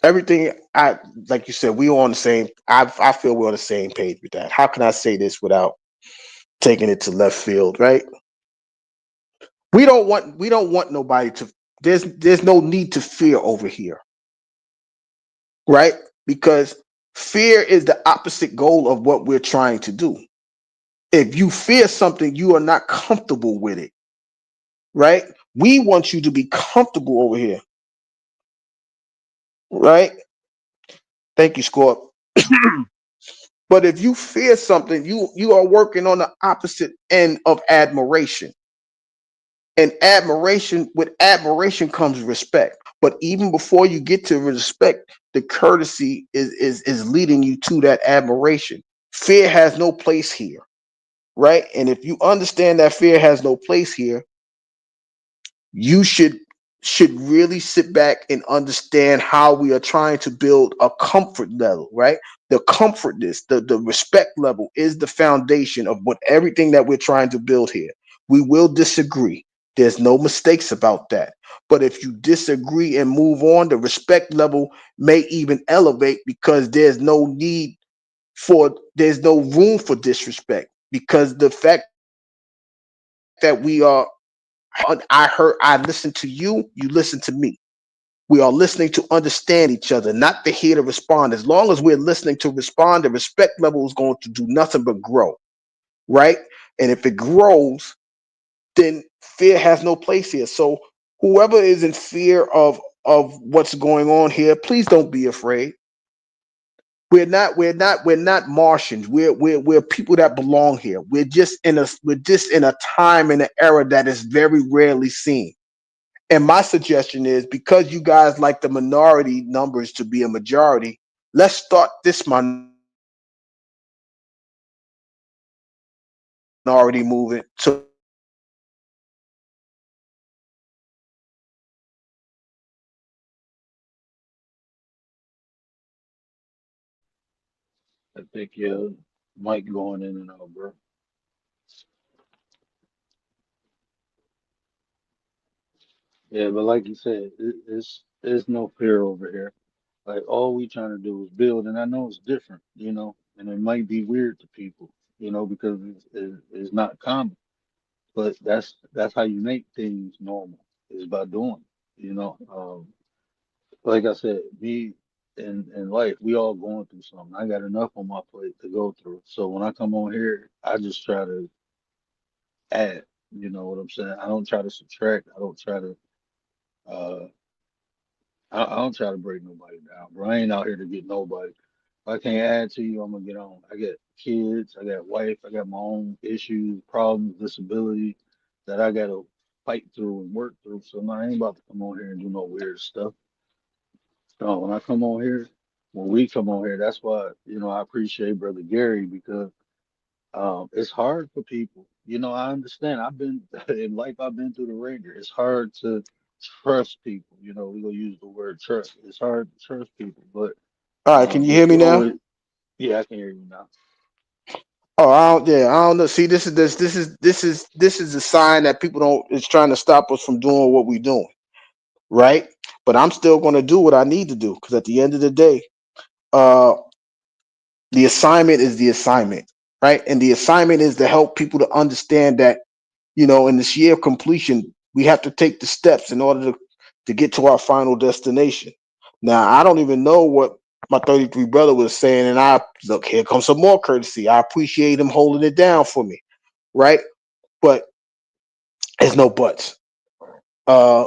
everything I like you said, we on the same. I feel we're on the same page with that. How can I say this without taking it to left field, right? We don't want nobody to. There's no need to fear over here, right? Because fear is the opposite goal of what we're trying to do. If you fear something, you are not comfortable with it, right? We want you to be comfortable over here, right? Thank you, Scorp. But if you fear something, you are working on the opposite end of admiration. And admiration comes respect. But even before you get to respect, the courtesy is leading you to that admiration. Fear has no place here, right? And if you understand that fear has no place here, you should really sit back and understand how we are trying to build a comfort level, right? The comfortness, the respect level is the foundation of what everything that we're trying to build here. We will disagree. There's no mistakes about that. But if you disagree and move on, the respect level may even elevate because there's no room for disrespect because the fact that I listen to you listen to me. We are listening to understand each other, not to hear to respond. As long as we're listening to respond, the respect level is going to do nothing but grow, right? And if it grows, then fear has no place here. So whoever is in fear of what's going on here, please don't be afraid. We're not Martians. We're people that belong here. We're just in a time and an era that is very rarely seen. And my suggestion is because you guys like the minority numbers to be a majority, let's start this minority movement so we can get to the majority movement so we can get to the majority movement. I think your mic going in and out, bro. Yeah, but like you said, it's no fear over here. Like all we trying to do is build, and I know it's different, and it might be weird to people, because it's not common. But that's how you make things normal is by doing. Like I said, me in life, we all going through something. I got enough on my plate to go through. So when I come on here, I just try to add. You know what I'm saying? I don't try to subtract. I don't try to. Uh, I don't try to break nobody down, bro. I ain't out here to get nobody. If I can't add to you, I'm gonna get on. I got kids, I got wife, I got my own issues, problems, disability that I gotta fight through and work through. So no, I ain't about to come on here and do no weird stuff. No, when I come on here, when we come on here, that's why, I appreciate Brother Gary because it's hard for people. I understand. I've been in life, I've been through the ringer. It's hard to trust people. We're gonna use the word trust. It's hard to trust people, but All right, can you hear if me you now? always, yeah, I can hear you now. Oh, I don't know. See, this is a sign that people don't is trying to stop us from doing what we're doing, right? But I'm still going to do what I need to do because at the end of the day, uh, the assignment is the assignment, right? And the assignment is to help people to understand that in this year of completion, we have to take the steps in order to get to our final destination. Now, I don't even know what my 33 brother was saying, and I look here comes some more courtesy. I appreciate him holding it down for me, right? But there's no buts. Uh,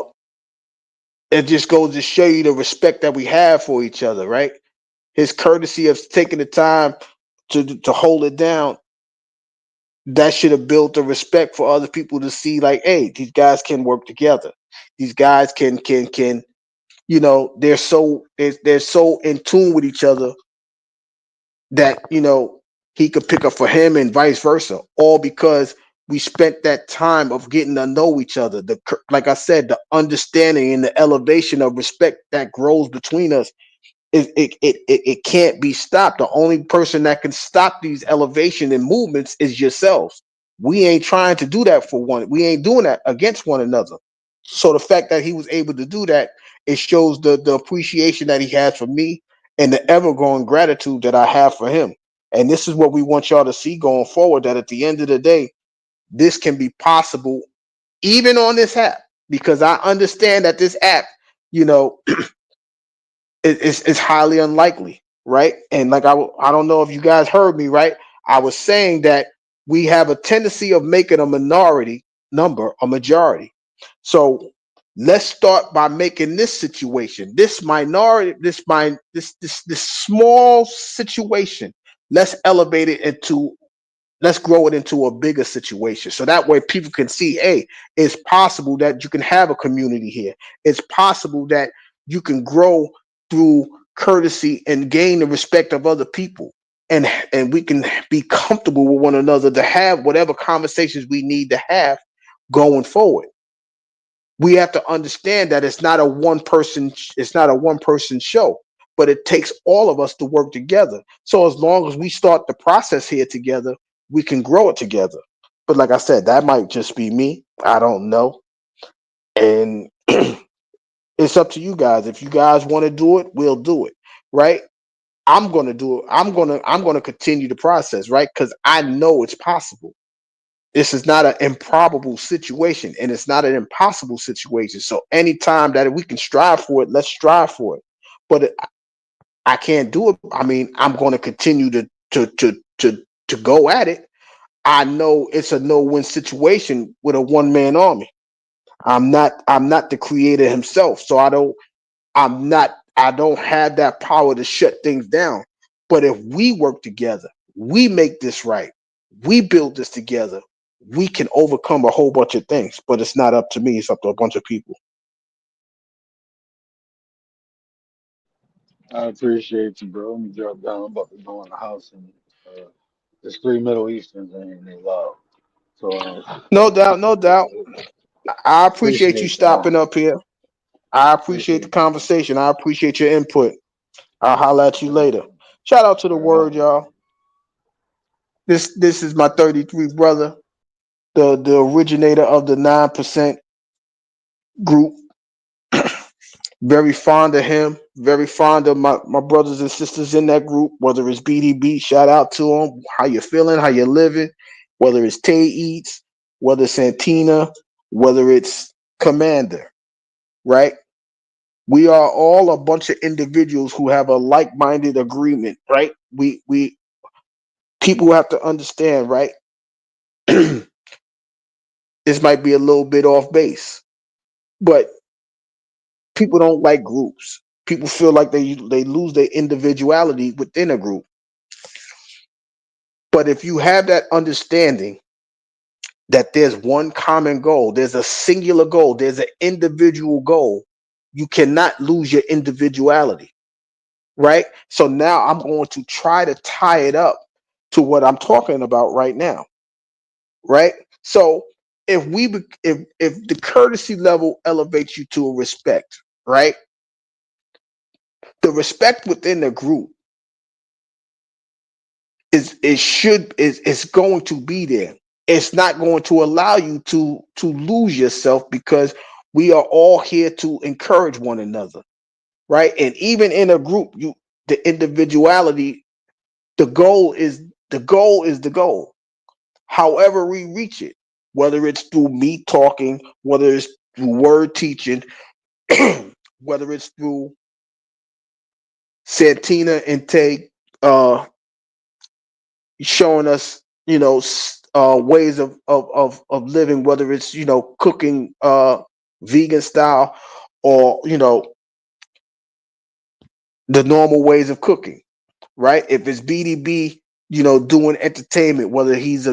it just goes to show you the respect that we have for each other, right? His courtesy of taking the time to hold it down, that should have built a respect for other people to see, like, hey, these guys can work together. These guys can they're so in tune with each other that he could pick up for him and vice versa, all because we spent that time of getting to know each other. Like I said, the understanding and the elevation of respect that grows between us, it can't be stopped. The only person that can stop these elevation and movements is yourselves. We ain't trying to do that for one. We ain't doing that against one another. So the fact that he was able to do that, it shows the appreciation that he has for me and the ever growing gratitude that I have for him. And this is what we want y'all to see going forward, that at the end of the day, this can be possible even on this app, because I understand that this app, you know, it's highly unlikely, right? And like I don't know if you guys heard me, right? I was saying that we have a tendency of making a minority number a majority. So let's start by making this situation, this minority, this small situation, let's elevate it into, let's grow it into a bigger situation, so that way people can see, hey, it's possible that you can have a community here. It's possible that you can grow through courtesy and gain the respect of other people, and we can be comfortable with one another to have whatever conversations we need to have going forward. We have to understand that it's not a one person show, but it takes all of us to work together. So as long as we start the process here together, we can grow it together. But like I said, that might just be me, I don't know. And it's up to you guys. If you guys want to do it, we'll do it, right? I'm going to do it. I'm going to continue the process, right? Cuz I know it's possible. This is not an improbable situation, and it's not an impossible situation. So anytime that we can strive for it, let's strive for it. But I can't do it. I mean, I'm going to continue to go at it. I know it's a no-win situation with a one-man army. I'm not the creator himself, so I don't have that power to shut things down. But if we work together, we make this right, we build this together, we can overcome a whole bunch of things. But it's not up to me, it's up to a bunch of people. I appreciate you, bro. Let me drop down. I'm about to go in the house and uh, there's three Middle Easterns and they loud. So No doubt, no doubt. I appreciate you appreciate y'all. stopping up here. I appreciate the Appreciate you, bro. conversation. I appreciate your input. I'll holler at you All right, later. Shout out to the all right. word, y'all. This is my 33 brother, the originator of the 9% group. Very fond of him. Very fond of my brothers and sisters in that group. Whether it's BDB, shout out to them. How you feeling? How you living? Whether it's Tay Eats, whether it's Santina, whether it's Commander, right? We are all a bunch of individuals who have a like-minded agreement, right? We people have to understand, right? This might be a little bit off base, but people don't like groups. People feel like they lose their individuality within a group. But if you have that understanding that there's one common goal, there's a singular goal, there's an individual goal, you cannot lose your individuality, right? So now I'm going to try to tie it up to what I'm talking about right now, right? So if the courtesy level elevates you to a respect, right? The respect within the group is going to be there. It's not going to allow you to lose yourself, because we are all here to encourage one another, right? And even in a group, the individuality, the goal is the goal. However we reach it, whether it's through me talking, whether it's through word teaching, whether it's through Santina and Tay uh showing us, ways of living, whether it's cooking vegan style, or the normal ways of cooking, right? If it's BDB, doing entertainment, whether he's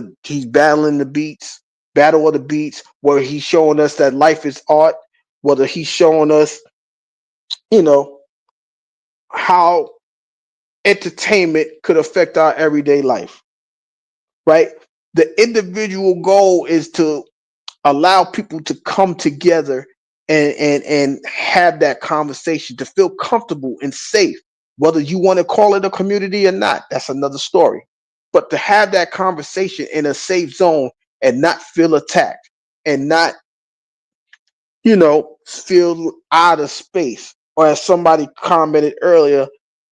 battling the beats, battle of the beats, where he's showing us that life is art, whether he's showing us, you know, how entertainment could affect our everyday life, right? The individual goal is to allow people to come together and have that conversation, to feel comfortable and safe, whether you want to call it a community or not, that's another story. But to have that conversation in a safe zone and not feel attacked and not, feel out of space, or as somebody commented earlier,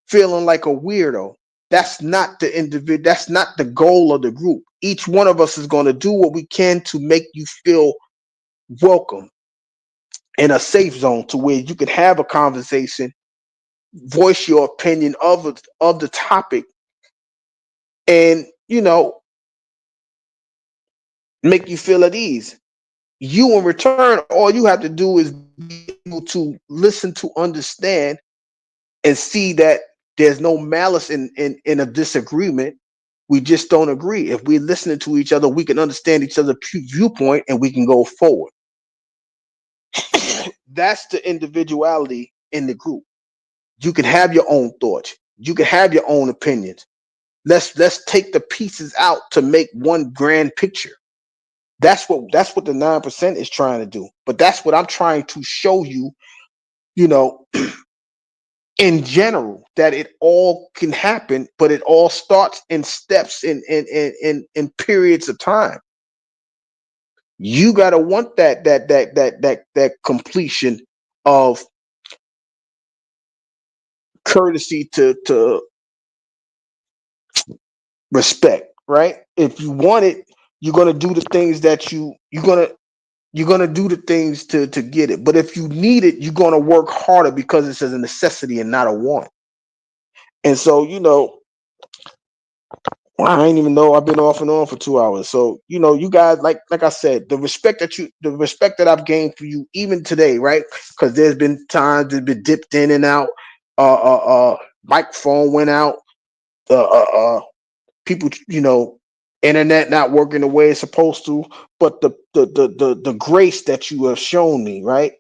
feeling like a weirdo. That's not the individual, that's not the goal of the group. Each one of us is going to do what we can to make you feel welcome in a safe zone, to where you can have a conversation, voice your opinion of the topic, and make you feel at ease. You, in return, all you have to do is be able to listen, to understand, and see that there's no malice in a disagreement. We just don't agree. If we're listening to each other, we can understand each other's viewpoint and we can go forward. That's the individuality in the group. You can have your own thoughts. You can have your own opinions. Let's take the pieces out to make one grand picture. That's what the 9% is trying to do. But that's what I'm trying to show you, you know, in general, that it all can happen, but it all starts in steps, in periods of time. You gotta want that completion of courtesy to respect, right? If you want it, you're gonna do the things that you're gonna do the things to get it. But if you need it, you're gonna work harder because it's a necessity and not a want. And so, I ain't even know I've been off and on for 2 hours. So, you guys, like I said, the respect that I've gained for you even today, right? Because there's been times it's been dipped in and out. Microphone went out. People, internet not working the way it's supposed to. But the grace that you have shown me, right?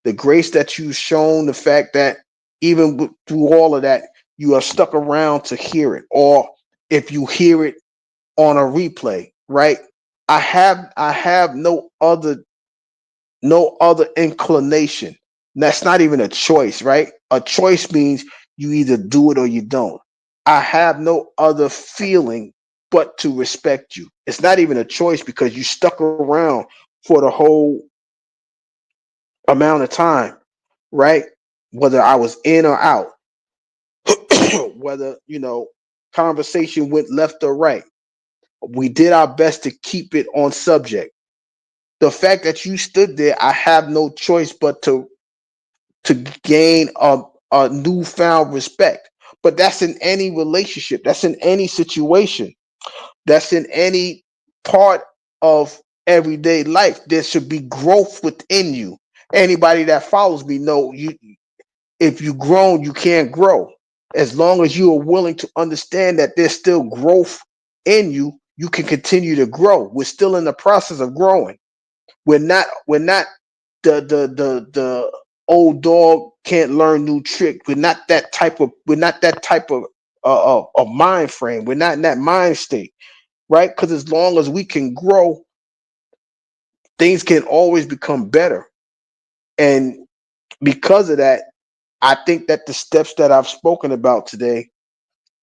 The grace that you've shown, the fact that even through all of that, you are stuck around to hear it, or if you hear it on a replay, right? I have no other inclination. That's not even a choice, right? A choice means you either do it or you don't. I have no other feeling but to respect you. It's not even a choice because you stuck around for the whole amount of time, right? Whether I was in or out, whether, conversation went left or right. We did our best to keep it on subject. The fact that you stood there, I have no choice but to gain a newfound respect. But that's in any relationship. That's in any situation. That's in any part of everyday life. There should be growth within you. Anybody that follows me know, if you grown, you can't grow. As long as you are willing to understand that there's still growth in you, you can continue to grow. We're still in the process of growing. We're not the old dog can't learn new trick. We're not that type of mind frame. We're not in that mind state, right? Because as long as we can grow, things can always become better. And because of that, I think that the steps that I've spoken about today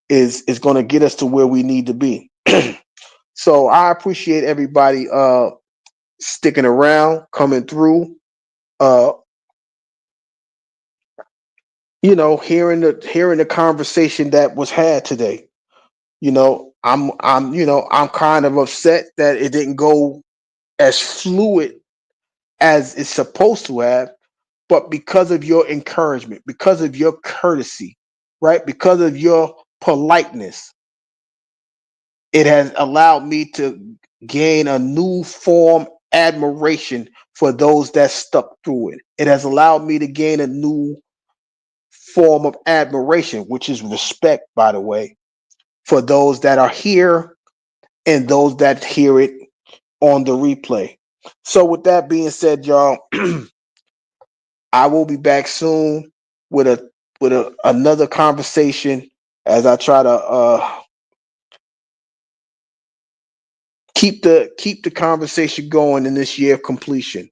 is going to get us to where we need to be. So I appreciate everybody sticking around, coming through, uh hearing the conversation that was had today. I'm kind of upset that it didn't go as fluid as it's supposed to have, but because of your encouragement, because of your courtesy, right? Because of your politeness, it has allowed me to gain a new form admiration for those that stuck through it. It has allowed me to gain a new form of admiration, which is respect, by the way, for those that are here and those that hear it on the replay. So, with that being said, y'all, I will be back soon with another conversation as I try to keep the conversation going in this year of completion.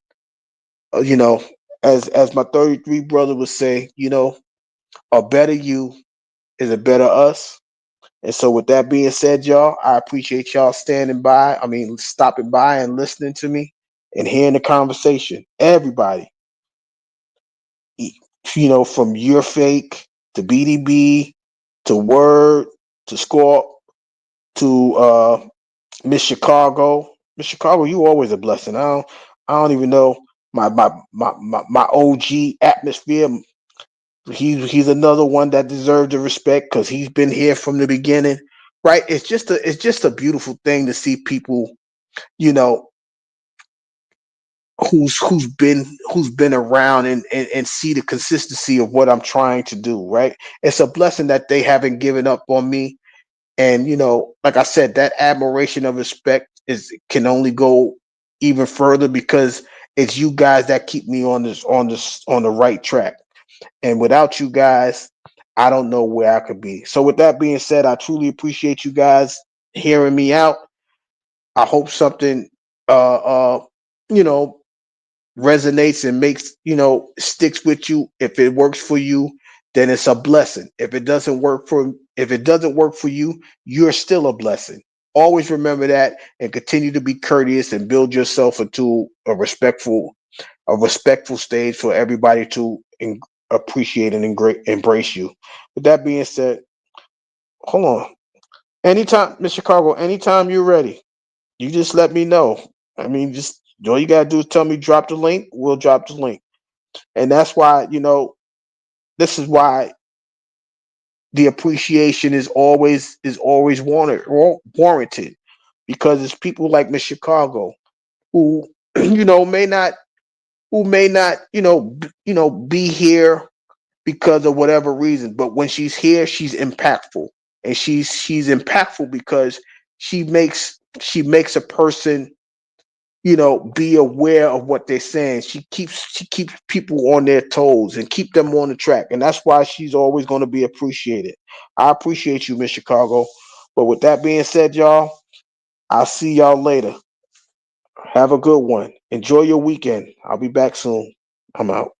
You know, as my 33 brother would say, a better you is a better us. And so, with that being said, y'all, I appreciate y'all standing by. I mean, stopping by and listening to me and hearing the conversation. Everybody, from Your Fake to BDB to Word to Score to Miss Chicago. Miss Chicago, you always a blessing. I don't even know my OG atmosphere. He's another one that deserves the respect because he's been here from the beginning, right? It's just a beautiful thing to see people, you know, who's been around and see the consistency of what I'm trying to do, right? It's a blessing that they haven't given up on me. And like I said, that admiration of respect is can only go even further because it's you guys that keep me on the right track. And without you guys, I don't know where I could be. So with that being said, I truly appreciate you guys hearing me out. I hope something you know resonates and makes sticks with you. If it works for you, then it's a blessing. If it doesn't work for you, you're still a blessing. Always remember that and continue to be courteous and build yourself into a respectful stage for everybody to appreciate and embrace you. With that being said, hold on. Anytime, Miss Chicago, anytime you're ready, you just let me know. I mean, just all you gotta do is tell me drop the link. We'll drop the link, and that's why this is why the appreciation is always warranted because it's people like Miss Chicago who may not be here because of whatever reason. But when she's here, she's impactful, and she's impactful because she makes a person be aware of what they're saying. She keeps people on their toes and keep them on the track, and that's why she's always going to be appreciated. I appreciate you, Miss Chicago. But with that being said, y'all, I'll see y'all later. Have a good one. Enjoy your weekend. I'll be back soon. I'm out.